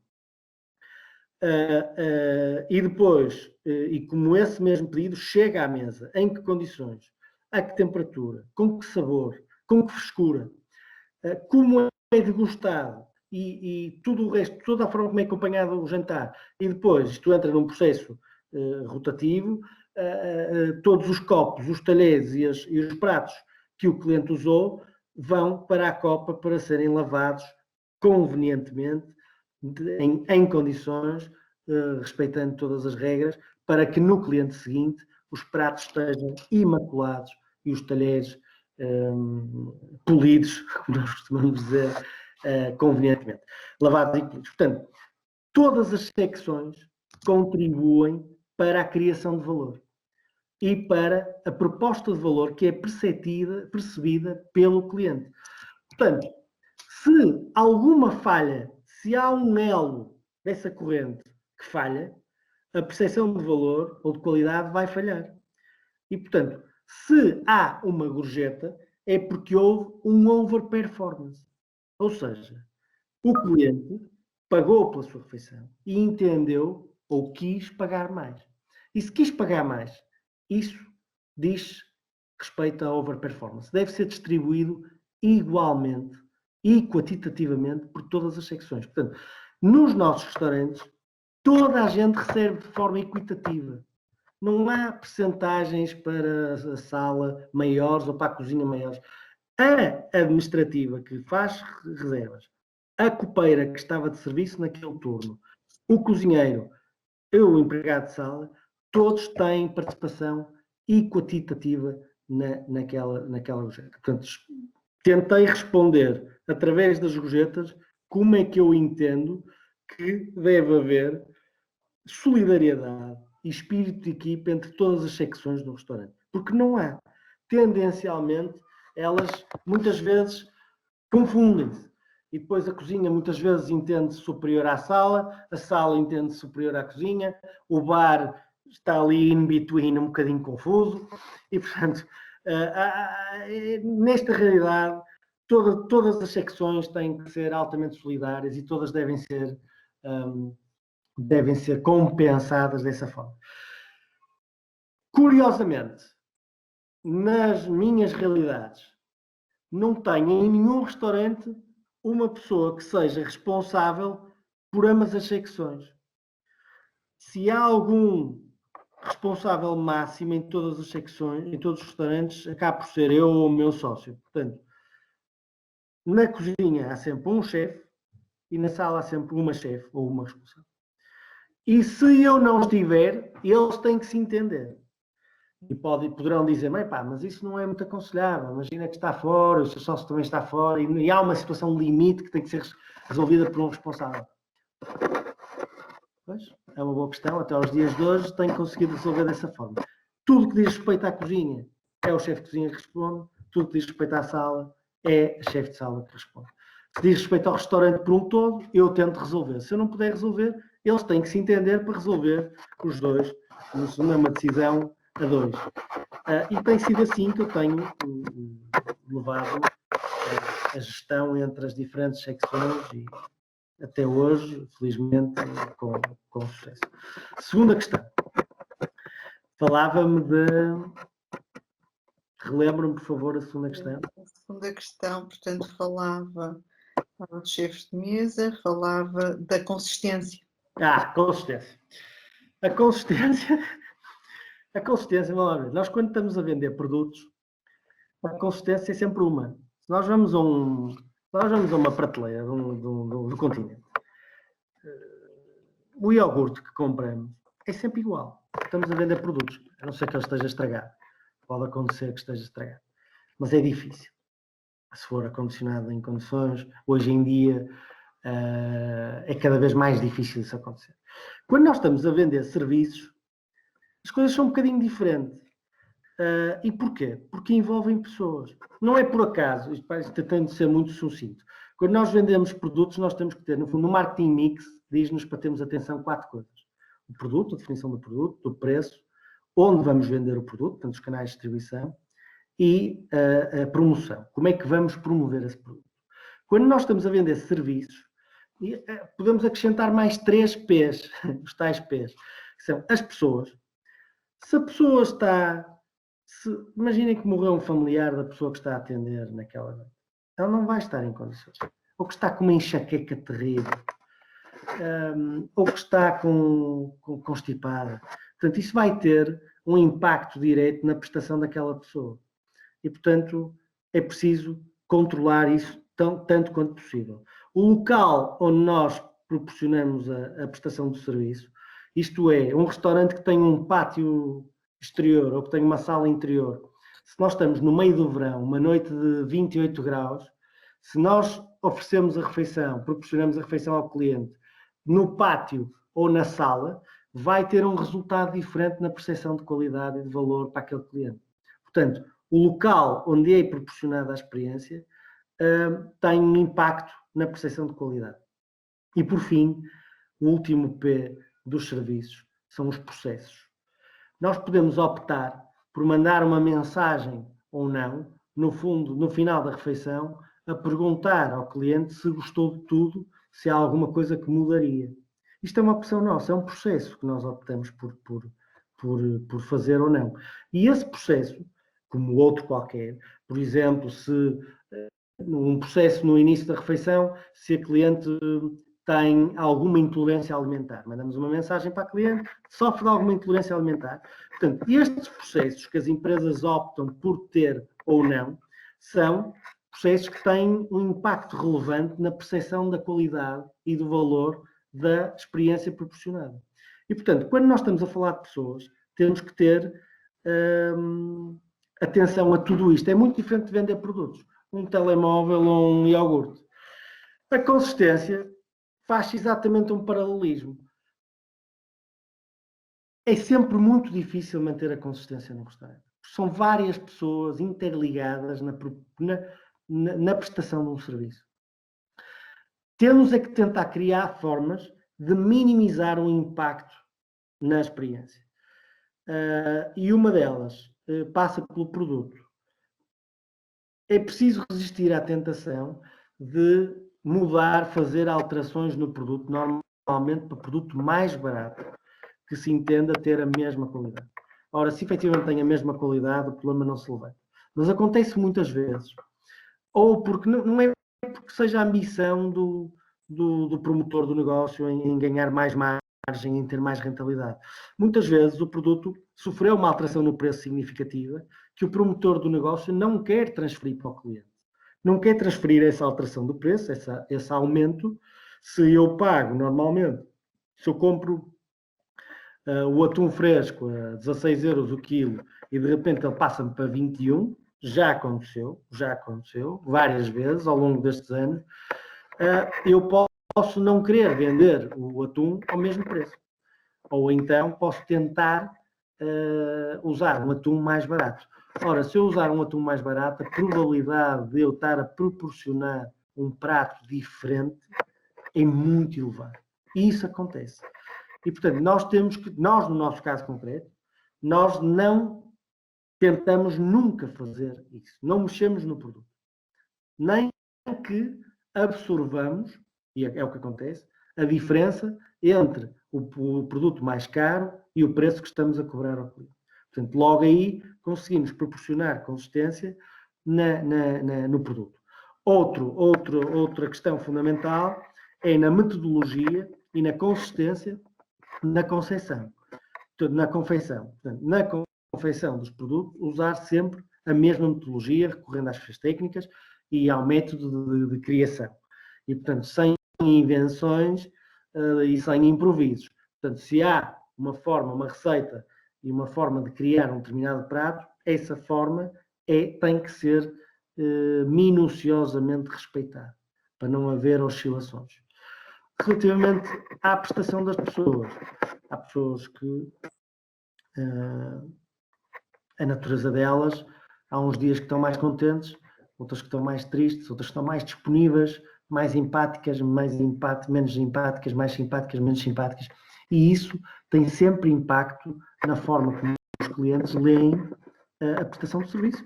e depois, e como esse mesmo pedido chega à mesa, em que condições, a que temperatura, com que sabor, com que frescura, como é degustado e tudo o resto, toda a forma como é acompanhado o jantar, e depois isto entra num processo rotativo, todos os copos, os talheres e os pratos que o cliente usou vão para a copa para serem lavados convenientemente, em condições, respeitando todas as regras, para que no cliente seguinte os pratos estejam imaculados e os talheres polidos, como nós costumamos dizer, convenientemente. Lavados e polidos. Portanto, todas as secções contribuem para a criação de valor e para a proposta de valor que é percebida pelo cliente. Portanto, se alguma falha, se há um elo dessa corrente que falha, a percepção de valor ou de qualidade vai falhar. E, portanto, se há uma gorjeta, é porque houve um overperformance. Ou seja, o cliente pagou pela sua refeição e entendeu ou quis pagar mais. E se quis pagar mais, isso diz respeito à overperformance. Deve ser distribuído igualmente e quantitativamente por todas as secções. Portanto, nos nossos restaurantes, toda a gente recebe de forma equitativa. Não há percentagens para a sala maiores ou para a cozinha maiores. A administrativa que faz reservas, a copeira que estava de serviço naquele turno, o cozinheiro, o empregado de sala, todos têm participação equitativa naquela gorjeta. Portanto, tentei responder através das gorjetas como é que eu entendo que deve haver solidariedade e espírito de equipa entre todas as secções do restaurante. Porque não há. Tendencialmente, elas muitas vezes confundem-se. E depois a cozinha muitas vezes entende-se superior à sala, a sala entende-se superior à cozinha, o bar está ali in between, um bocadinho confuso. E, portanto, nesta realidade, todas as secções têm que ser altamente solidárias e todas devem ser compensadas dessa forma. Curiosamente, nas minhas realidades, não tenho em nenhum restaurante uma pessoa que seja responsável por ambas as secções. Se há algum responsável máximo em todas as secções, em todos os restaurantes, acaba por ser eu ou o meu sócio. Portanto, na cozinha há sempre um chefe e na sala há sempre uma chefe ou uma responsável. E se eu não estiver, eles têm que se entender. E poderão dizer, mas isso não é muito aconselhável, imagina que está fora, o seu sócio também está fora, e há uma situação limite que tem que ser resolvida por um responsável. Pois, é uma boa questão, até aos dias de hoje tenho conseguido resolver dessa forma. Tudo que diz respeito à cozinha é o chefe de cozinha que responde, tudo que diz respeito à sala é a chefe de sala que responde. Se diz respeito ao restaurante por um todo, eu tento resolver. Se eu não puder resolver, eles têm que se entender para resolver os dois, numa decisão a dois. E tem sido assim que eu tenho levado a gestão entre as diferentes secções e até hoje, felizmente, com sucesso. Segunda questão. Falava-me de... Relembra-me, por favor, a segunda questão. A segunda questão, portanto, falava dos chefes de mesa, falava da consistência. Consistência. A consistência, vamos lá ver. Nós, quando estamos a vender produtos, a consistência é sempre uma. Se nós vamos a uma prateleira do continente, o iogurte que compramos é sempre igual. Estamos a vender produtos, a não ser que ele esteja estragado. Pode acontecer que esteja estragado, mas é difícil. Se for acondicionado em condições, hoje em dia é cada vez mais difícil isso acontecer. Quando nós estamos a vender serviços, as coisas são um bocadinho diferentes. E porquê? Porque envolvem pessoas. Não é por acaso, isto parece que tem de ser muito sucinto. Quando nós vendemos produtos, nós temos que ter, no fundo, no marketing mix, diz-nos para termos atenção 4 coisas. O produto, a definição do produto, do preço, onde vamos vender o produto, portanto, os canais de distribuição, e a promoção. Como é que vamos promover esse produto? Quando nós estamos a vender serviços, podemos acrescentar mais 3 P's, os tais P's, que são as pessoas. Se a pessoa está... imaginem que morreu um familiar da pessoa que está a atender naquela noite. Ela não vai estar em condições. Ou que está com uma enxaqueca terrível. Ou que está constipada. Portanto, isso vai ter um impacto direto na prestação daquela pessoa. E, portanto, é preciso controlar isso tanto quanto possível. O local onde nós proporcionamos a prestação do serviço, isto é, um restaurante que tem um pátio exterior ou que tem uma sala interior, se nós estamos no meio do verão, uma noite de 28 graus, se nós oferecemos a refeição, proporcionamos a refeição ao cliente no pátio ou na sala, vai ter um resultado diferente na percepção de qualidade e de valor para aquele cliente. Portanto, o local onde é proporcionada a experiência tem um impacto na percepção de qualidade. E, por fim, o último P dos serviços são os processos. Nós podemos optar por mandar uma mensagem ou não, no fundo, no final da refeição, a perguntar ao cliente se gostou de tudo, se há alguma coisa que mudaria. Isto é uma opção nossa, é um processo que nós optamos por fazer ou não. E esse processo, como outro qualquer, por exemplo, se um processo no início da refeição, se a cliente tem alguma intolerância alimentar. Mandamos uma mensagem para a cliente, sofre de alguma intolerância alimentar. Portanto, estes processos que as empresas optam por ter ou não, são processos que têm um impacto relevante na percepção da qualidade e do valor da experiência proporcionada. E, portanto, quando nós estamos a falar de pessoas, temos que ter atenção a tudo isto. É muito diferente de vender produtos. Um telemóvel ou um iogurte. A consistência faz exatamente um paralelismo. É sempre muito difícil manter a consistência no restaurante. São várias pessoas interligadas na prestação de um serviço. Temos é que tentar criar formas de minimizar o impacto na experiência. E uma delas passa pelo produto. É preciso resistir à tentação de mudar, fazer alterações no produto, normalmente para produto mais barato, que se entenda ter a mesma qualidade. Ora, se efetivamente tem a mesma qualidade, o problema não se levanta. Mas acontece muitas vezes. Ou porque não é porque seja a ambição do promotor do negócio em ganhar mais margem, em ter mais rentabilidade. Muitas vezes o produto sofreu uma alteração no preço significativa que o promotor do negócio não quer transferir para o cliente. Não quer transferir essa alteração do preço, esse aumento, se eu pago normalmente, se eu compro o atum fresco a 16 euros o quilo e de repente ele passa-me para 21, já aconteceu várias vezes ao longo destes anos, eu posso não querer vender o atum ao mesmo preço. Ou então posso tentar usar um atum mais barato. Ora, se eu usar um atum mais barato, a probabilidade de eu estar a proporcionar um prato diferente é muito elevada. E isso acontece. E, portanto, nós, no nosso caso concreto, nós não tentamos nunca fazer isso. Não mexemos no produto. Nem que absorvamos, e é o que acontece, a diferença entre o produto mais caro e o preço que estamos a cobrar ao cliente. Portanto, logo aí conseguimos proporcionar consistência no produto. Outra questão fundamental é na metodologia e na consistência na confecção. Portanto, na confecção dos produtos, usar sempre a mesma metodologia, recorrendo às fichas técnicas e ao método de criação. E, portanto, sem invenções e sem improvisos. Portanto, se há uma forma, uma receita e uma forma de criar um determinado prato, essa forma tem que ser minuciosamente respeitada, para não haver oscilações. Relativamente à prestação das pessoas, há pessoas que a natureza delas, há uns dias que estão mais contentes, outras que estão mais tristes, outras que estão mais disponíveis, mais empáticas, menos empáticas, mais simpáticas, menos simpáticas. E isso tem sempre impacto na forma como os clientes leem a prestação de serviço.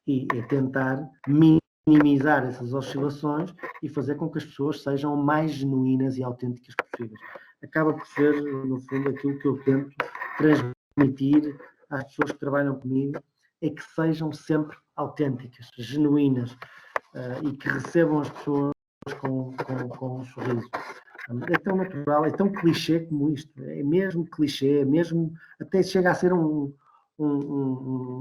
E é tentar minimizar essas oscilações e fazer com que as pessoas sejam o mais genuínas e autênticas possíveis. Acaba por ser, no fundo, aquilo que eu tento transmitir às pessoas que trabalham comigo, é que sejam sempre autênticas, genuínas e que recebam as pessoas com um sorriso. É tão natural, é tão clichê como isto. É mesmo clichê, é mesmo, até chega a ser um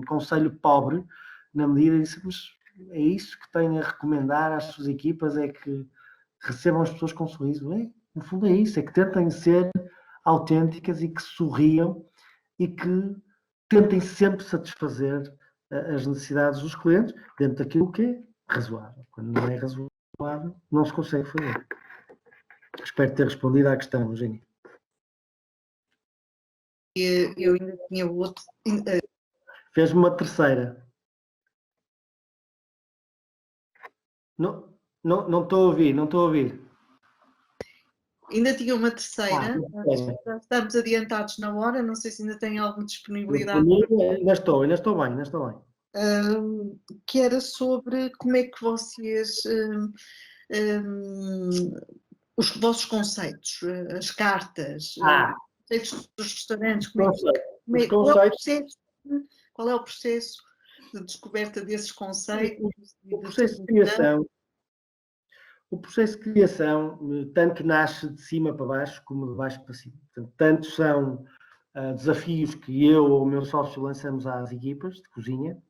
conselho pobre, na medida disso, mas é isso que tenho a recomendar às suas equipas, é que recebam as pessoas com um sorriso. No fundo é isso, é que tentem ser autênticas e que sorriam e que tentem sempre satisfazer as necessidades dos clientes dentro daquilo que é razoável. Quando não é razoável, não se consegue fazer. Espero ter respondido à questão, Eugênia. Eu ainda tinha outro. Fez-me uma terceira. Não estou a ouvir. Ainda tinha uma terceira. Já estamos adiantados na hora, não sei se ainda tem alguma disponibilidade. Ainda estou bem. Que era sobre como é que vocês, os vossos conceitos, as cartas, os conceitos dos restaurantes, qual é o processo de descoberta desses conceitos? O processo de criação tanto nasce de cima para baixo como de baixo para cima. Portanto, tanto são desafios que eu ou o meu sócio lançamos às equipas de cozinha,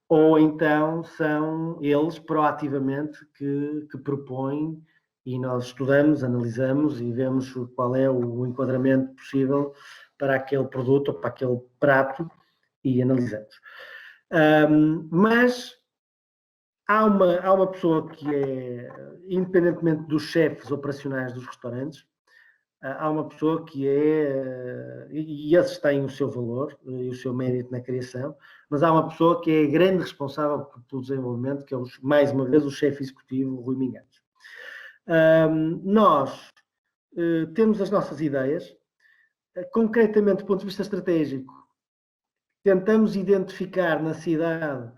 ou então são eles proativamente que propõem e nós estudamos, analisamos e vemos qual é o enquadramento possível para aquele produto ou para aquele prato e analisamos. Mas há uma pessoa que é, independentemente dos chefes operacionais dos restaurantes, há uma pessoa que é, e esses têm o seu valor e o seu mérito na criação, mas há uma pessoa que é a grande responsável pelo desenvolvimento, que é, mais uma vez, o chefe executivo, Rui Mingados. Nós temos as nossas ideias, concretamente do ponto de vista estratégico, tentamos identificar na cidade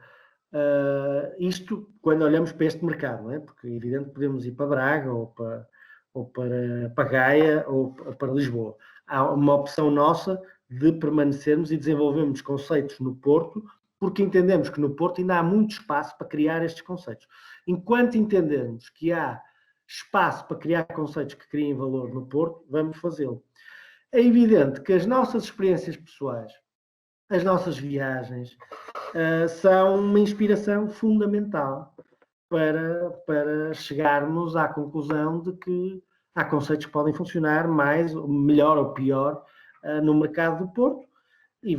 isto quando olhamos para este mercado, não é? Porque é evidente que podemos ir para Braga ou para Gaia ou para Lisboa. Há uma opção nossa de permanecermos e desenvolvermos conceitos no Porto, porque entendemos que no Porto ainda há muito espaço para criar estes conceitos. Enquanto entendermos que há espaço para criar conceitos que criem valor no Porto, vamos fazê-lo. É evidente que as nossas experiências pessoais, as nossas viagens, são uma inspiração fundamental para chegarmos à conclusão de que há conceitos que podem funcionar melhor ou pior no mercado do Porto e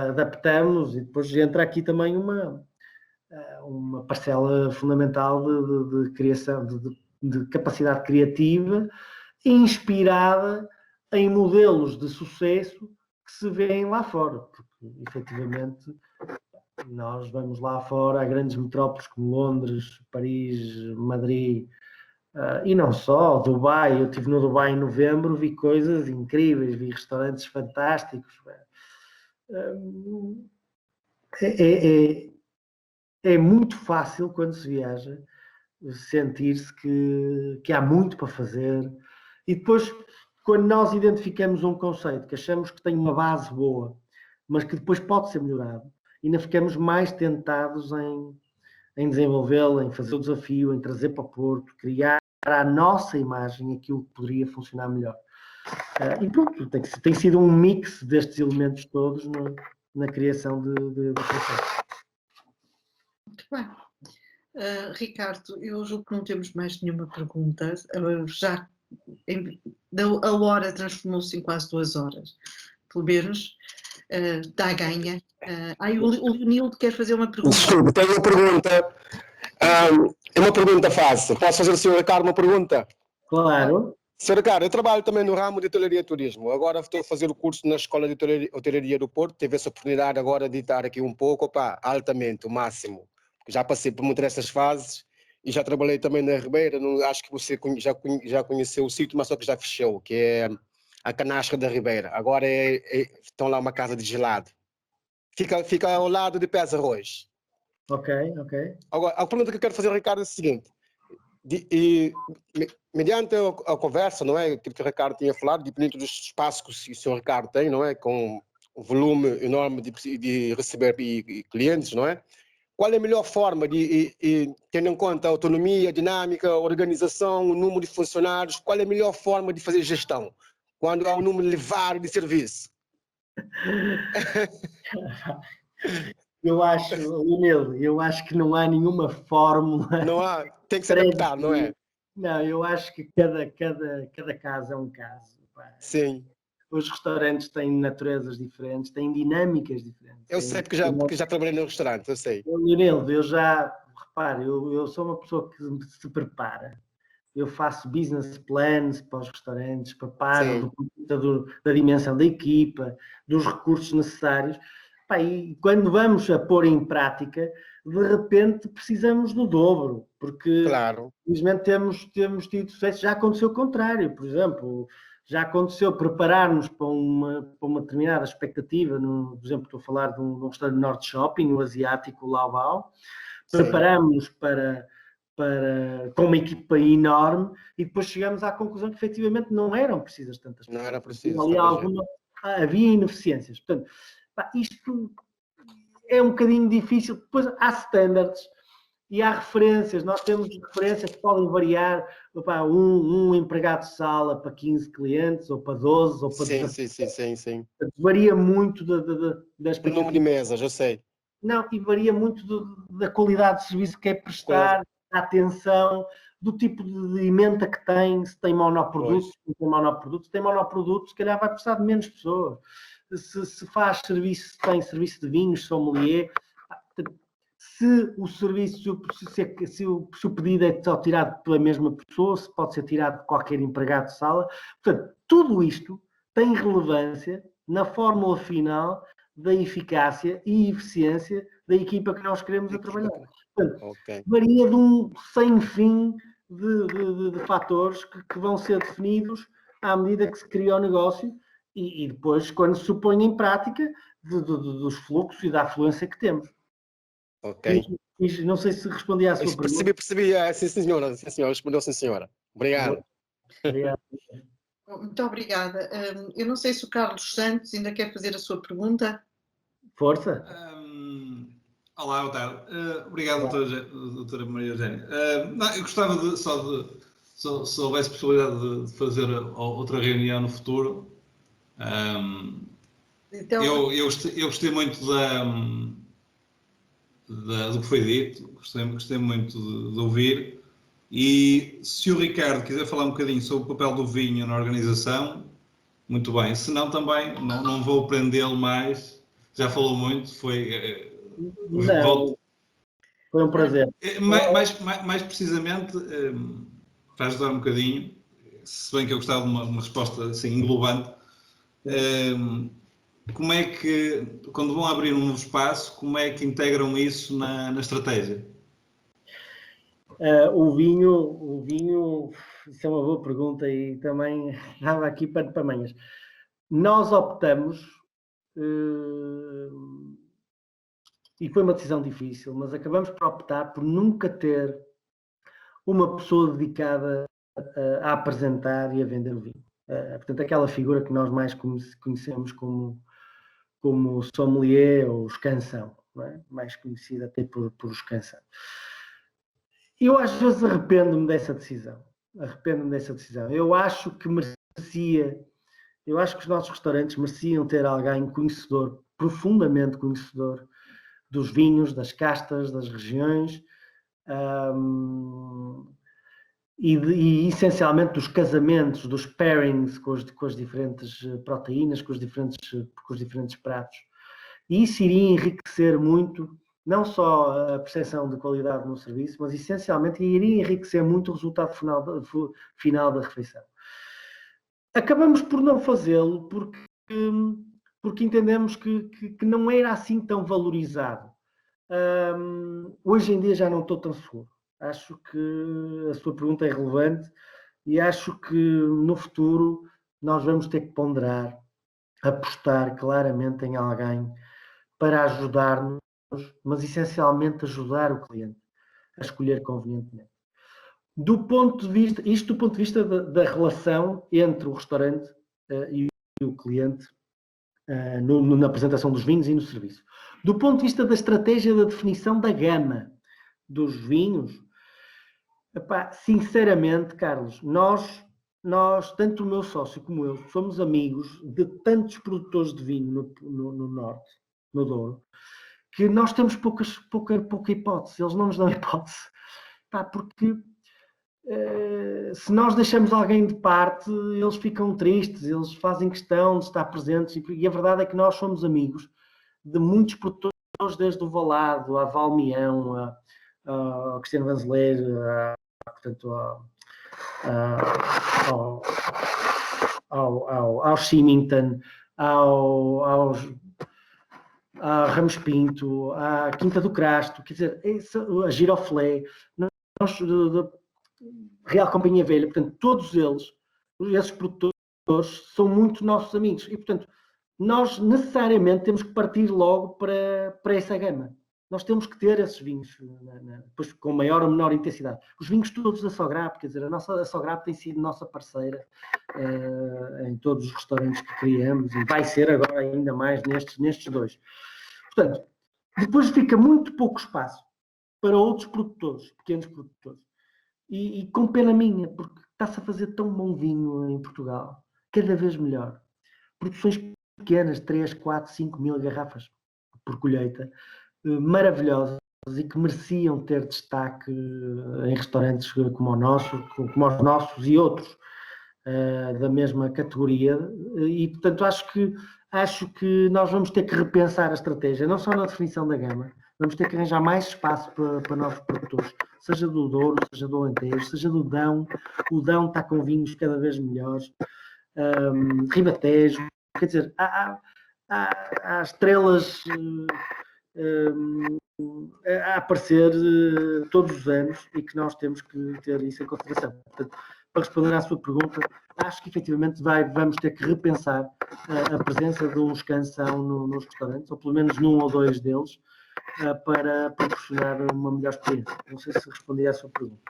adaptamos e depois entra aqui também uma parcela fundamental de criação, de capacidade criativa inspirada em modelos de sucesso que se vêem lá fora, porque efetivamente Nós vamos lá fora a grandes metrópoles como Londres, Paris, Madrid, e não só, Dubai. Eu estive no Dubai em novembro, vi coisas incríveis, vi restaurantes fantásticos. É muito fácil, quando se viaja, sentir-se que há muito para fazer. E depois, quando nós identificamos um conceito que achamos que tem uma base boa, mas que depois pode ser melhorado, ainda ficamos mais tentados em desenvolvê-lo, em fazer o desafio, em trazer para o Porto, criar a nossa imagem aquilo que poderia funcionar melhor. E pronto, tem sido um mix destes elementos todos na criação de conceitos. Muito bem. Ricardo, eu julgo que não temos mais nenhuma pergunta. Já a hora transformou-se em quase 2 horas. Pelo menos dá ganha. O Leonildo quer fazer uma pergunta. Desculpe, tenho uma pergunta. É uma pergunta fácil. Posso fazer ao Sr. Ricardo uma pergunta? Claro. Sr. Ricardo, eu trabalho também no ramo de hotelaria e turismo. Agora estou a fazer o curso na Escola de Hotelaria do Porto. Tive essa oportunidade agora de estar aqui um pouco, altamente, o máximo. Já passei por muitas dessas fases e já trabalhei também na Ribeira. Acho que você já conheceu o sítio, mas só que já fechou, que é a Canastra da Ribeira. Agora estão lá uma casa de gelado. Fica ao lado de Pés Arroz. Ok. Agora, a pergunta que eu quero fazer ao Ricardo é a seguinte. Mediante a conversa, não é, que o Ricardo tinha falado, dependendo dos espaços que o Sr. Ricardo tem, não é, com um volume enorme de receber clientes, não é? Qual é a melhor forma tendo em conta a autonomia, a dinâmica, a organização, o número de funcionários, qual é a melhor forma de fazer gestão quando há um número elevado de serviço? Eu acho que não há nenhuma fórmula. Não há, tem que se adaptar, não é? Não, eu acho que cada caso é um caso. Sim. Os restaurantes têm naturezas diferentes, têm dinâmicas diferentes. Eu sei, porque já trabalhei no restaurante, eu sei. Leonildo, eu sou uma pessoa que se prepara. Eu faço business plans para os restaurantes, preparo da dimensão da equipa, dos recursos necessários. E quando vamos a pôr em prática, de repente precisamos do dobro, porque infelizmente temos tido sucesso. Já aconteceu o contrário, por exemplo, já aconteceu preparar-nos para uma determinada expectativa, por exemplo, estou a falar de um restaurante Norte Shopping, o asiático Lao Bao, preparámos-nos com uma equipa enorme e depois chegamos à conclusão que efetivamente não eram precisas tantas pessoas. Não era preciso. Havia ineficiências. Portanto, isto é um bocadinho difícil. Depois há standards e há referências. Nós temos referências que podem variar. Um empregado de sala para 15 clientes, ou para 12, ou para 17. Sim. Varia muito das o número de mesas, eu sei. Não, e varia muito da qualidade de serviço que é prestar, da atenção, do tipo de emenda que tem, se tem monoprodutos, se não tem monoprodutos. Se tem monoprodutos, se calhar vai precisar de menos pessoas. Se faz serviço, se tem serviço de vinhos, sommelier, se o serviço, se o pedido é só tirado pela mesma pessoa, se pode ser tirado de qualquer empregado de sala. Portanto, tudo isto tem relevância na fórmula final da eficácia e eficiência da equipa que nós queremos trabalhar. Portanto, varia de um sem fim de fatores que vão ser definidos à medida que se cria o negócio e depois quando se põe em prática dos fluxos e da afluência que temos. Ok. Não sei se respondi à sua pergunta. Percebi, sim senhora, respondeu sim senhora. Obrigado. Muito obrigada. Eu não sei se o Carlos Santos ainda quer fazer a sua pergunta. Força. Olá, boa tarde. Obrigado, doutora Maria Eugénia. Eu gostava se houvesse possibilidade de fazer outra reunião no futuro. Então, eu gostei muito do que foi dito, gostei muito de ouvir. E se o Ricardo quiser falar um bocadinho sobre o papel do vinho na organização, muito bem. Se não, também não vou prendê-lo mais. Já falou muito, foi um prazer. Mais precisamente, para ajudar um bocadinho, se bem que eu gostava de uma resposta assim englobante, como é que, quando vão abrir um novo espaço, como é que integram isso na estratégia? O vinho, isso é uma boa pergunta e também dava aqui para manhas. Nós optamos, e foi uma decisão difícil, mas acabamos por optar por nunca ter uma pessoa dedicada a apresentar e a vender o vinho. Portanto, aquela figura que nós mais conhecemos como sommelier ou escansão, não é? Mais conhecida até por escansão. Eu às vezes arrependo-me dessa decisão. Eu acho que eu acho que os nossos restaurantes mereciam ter alguém conhecedor, profundamente conhecedor, dos vinhos, das castas, das regiões, e essencialmente dos casamentos, dos pairings com as diferentes proteínas, com os diferentes pratos. E isso iria enriquecer muito, não só a percepção de qualidade no serviço, mas essencialmente iria enriquecer muito o resultado final da refeição. Acabamos por não fazê-lo porque entendemos que não era assim tão valorizado. Hoje em dia já não estou tão seguro. Acho que a sua pergunta é relevante e acho que no futuro nós vamos ter que ponderar, apostar claramente em alguém para ajudar-nos, mas essencialmente ajudar o cliente a escolher convenientemente. Do ponto de vista da relação entre o restaurante e o cliente na apresentação dos vinhos e no serviço. Do ponto de vista da estratégia da definição da gama dos vinhos, sinceramente, Carlos, nós, tanto o meu sócio como eu, somos amigos de tantos produtores de vinho no Norte, no Douro, que nós temos pouca hipótese, eles não nos dão hipótese. Porque se nós deixamos alguém de parte, eles ficam tristes, eles fazem questão de estar presentes, e a verdade é que nós somos amigos de muitos produtores, desde o Valado, a Valmião, a Cristiano Vanzeler, portanto, ao Symington, ao Ramos Pinto, à Quinta do Crasto, quer dizer, a Giroflé, Real Companhia Velha, portanto, todos eles, esses produtores, são muito nossos amigos e, portanto, nós necessariamente temos que partir logo para essa gama. Nós temos que ter esses vinhos, depois com maior ou menor intensidade. Os vinhos todos da Sograp, quer dizer, a Sograp tem sido nossa parceira em todos os restaurantes que criamos e vai ser agora ainda mais nestes dois. Portanto, depois fica muito pouco espaço para outros produtores, pequenos produtores. E com pena minha, porque está-se a fazer tão bom vinho em Portugal, cada vez melhor. Produções pequenas, 3, 4, 5 mil garrafas por colheita, maravilhosas e que mereciam ter destaque em restaurantes como os nossos e outros da mesma categoria. E, portanto, acho que nós vamos ter que repensar a estratégia, não só na definição da gama, vamos ter que arranjar mais espaço para novos produtores, seja do Douro, seja do Alentejo, seja do Dão. O Dão está com vinhos cada vez melhores. Ribatejo, quer dizer, há estrelas a aparecer todos os anos e que nós temos que ter isso em consideração. Portanto, para responder à sua pergunta, acho que efetivamente vamos ter que repensar a presença de um escansão nos restaurantes, ou pelo menos num ou dois deles, para proporcionar uma melhor experiência. Não sei se respondi à sua pergunta.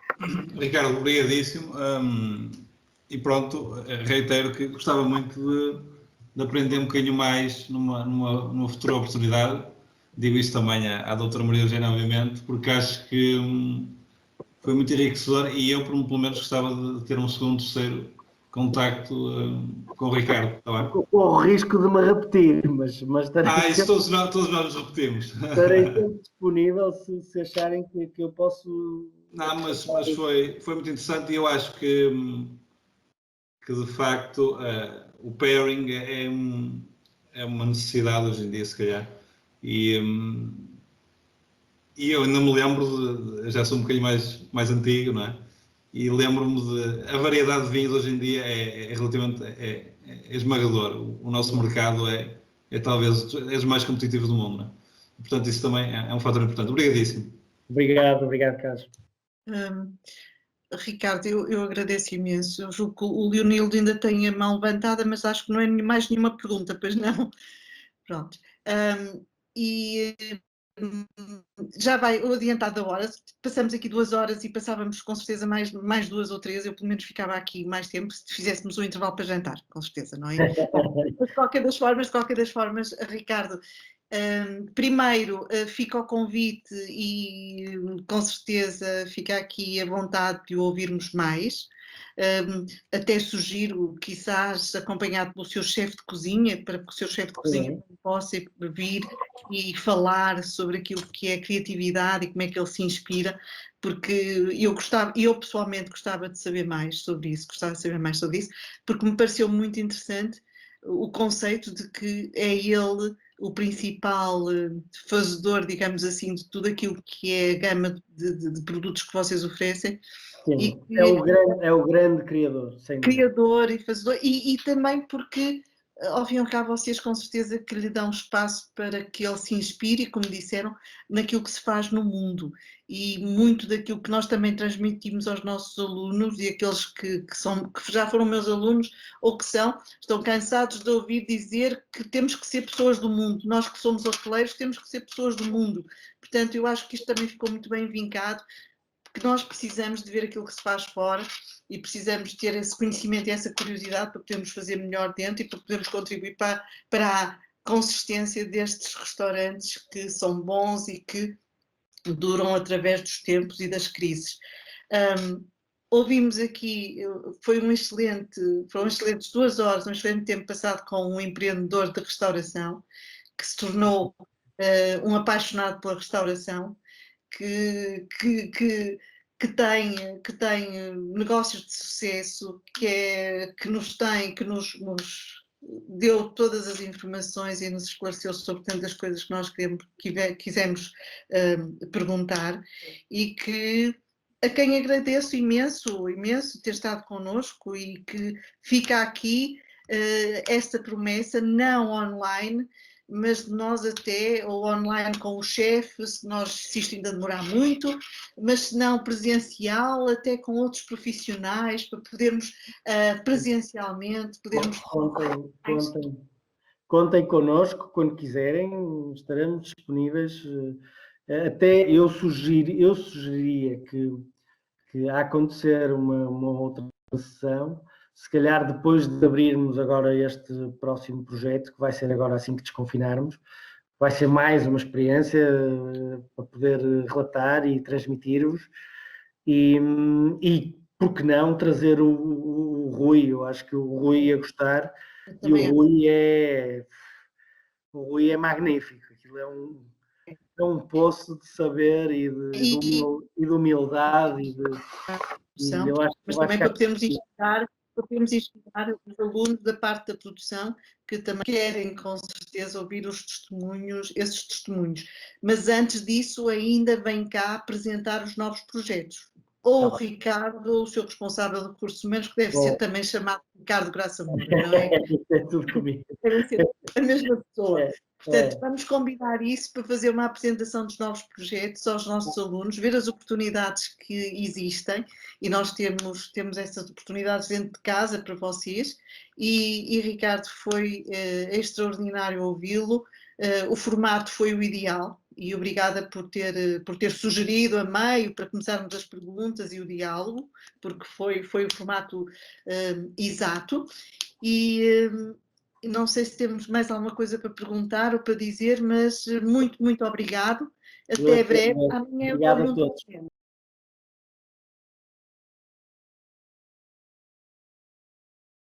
Ricardo, obrigadíssimo. E pronto, reitero que gostava muito de aprender um bocadinho mais numa futura oportunidade. Digo isso também à doutora Maria Eugênia, obviamente, porque acho que foi muito enriquecedor e eu, pelo menos, gostava de ter um segundo, terceiro contacto com o Ricardo. Está bem? Com o risco de me repetir, mas isso todos nós nos repetimos. Estarei sempre disponível se acharem que eu posso... Não, mas foi muito interessante e eu acho que de facto o pairing é uma necessidade hoje em dia, se calhar. E eu ainda me lembro, já sou um bocadinho mais antigo, não é? E lembro-me a variedade de vinhos hoje em dia é relativamente esmagador. O nosso mercado é é talvez és mais competitivo do mundo, não é? Portanto, isso também é um fator importante. Obrigadíssimo. Obrigado, Carlos. Ricardo, eu agradeço imenso. Eu julgo que o Leonildo ainda tem a mão levantada, mas acho que não é mais nenhuma pergunta, pois não? Pronto. E já vai o adiantado da hora. Passamos aqui 2 horas e passávamos com certeza mais 2 ou 3. Eu pelo menos ficava aqui mais tempo se fizéssemos um intervalo para jantar, com certeza, não é? Mas de qualquer das formas, Ricardo, primeiro fica o convite e com certeza fica aqui a vontade de o ouvirmos mais. Até sugiro, quizás acompanhado pelo seu chefe de cozinha, para que o seu chefe de cozinha possa vir e falar sobre aquilo que é criatividade e como é que ele se inspira, porque eu pessoalmente gostava de saber mais sobre isso, porque me pareceu muito interessante o conceito de que é ele o principal fazedor, digamos assim, de tudo aquilo que é a gama de produtos que vocês oferecem. Sim, é o grande criador. Criador e fazedor, e também porque, ao fim e ao cabo, vocês com certeza que lhe dão espaço para que ele se inspire, como disseram, naquilo que se faz no mundo. E muito daquilo que nós também transmitimos aos nossos alunos e aqueles que já foram meus alunos ou que estão cansados de ouvir dizer que temos que ser pessoas do mundo. Nós que somos hoteleiros temos que ser pessoas do mundo. Portanto, eu acho que isto também ficou muito bem vincado, que nós precisamos de ver aquilo que se faz fora e precisamos ter esse conhecimento e essa curiosidade para podermos fazer melhor dentro e para podermos contribuir para a consistência destes restaurantes que são bons e que duram através dos tempos e das crises. Ouvimos aqui, foram excelentes 2 horas, um excelente tempo passado com um empreendedor de restauração que se tornou um apaixonado pela restauração, que tem negócios de sucesso, que nos deu todas as informações e nos esclareceu sobre tantas coisas que nós quisemos perguntar, e a quem agradeço imenso ter estado connosco, e que fica aqui esta promessa, não online, mas nós até, ou online com o chefe, se isto ainda demorar muito, mas se não presencial, até com outros profissionais, para podermos presencialmente, Contem connosco quando quiserem, estaremos disponíveis. Até eu sugeria que a acontecer uma outra sessão, se calhar depois de abrirmos agora este próximo projeto, que vai ser agora assim que desconfinarmos, vai ser mais uma experiência para poder relatar e transmitir-vos, e por que não trazer o Rui. Eu acho que o Rui ia gostar, e o Rui é magnífico. Aquilo é um poço de saber e de humildade, eu acho que mas também para podermos inspirar os alunos da parte da produção, que também querem com certeza ouvir esses testemunhos. Mas antes disso ainda vem cá apresentar os novos projetos. Ou o Ricardo, o seu responsável de recursos humanos, que deve ser também chamado Ricardo Graça Moura, não é? É tudo comigo. Deve ser a mesma pessoa. Portanto, vamos combinar isso para fazer uma apresentação dos novos projetos aos nossos alunos, ver as oportunidades que existem, e nós temos essas oportunidades dentro de casa para vocês, e Ricardo, foi extraordinário ouvi-lo, o formato foi o ideal, e obrigada por ter sugerido a meio para começarmos as perguntas e o diálogo, porque foi o formato exato, e não sei se temos mais alguma coisa para perguntar ou para dizer, mas muito, muito obrigado. Até breve. Amanhã obrigado a todos.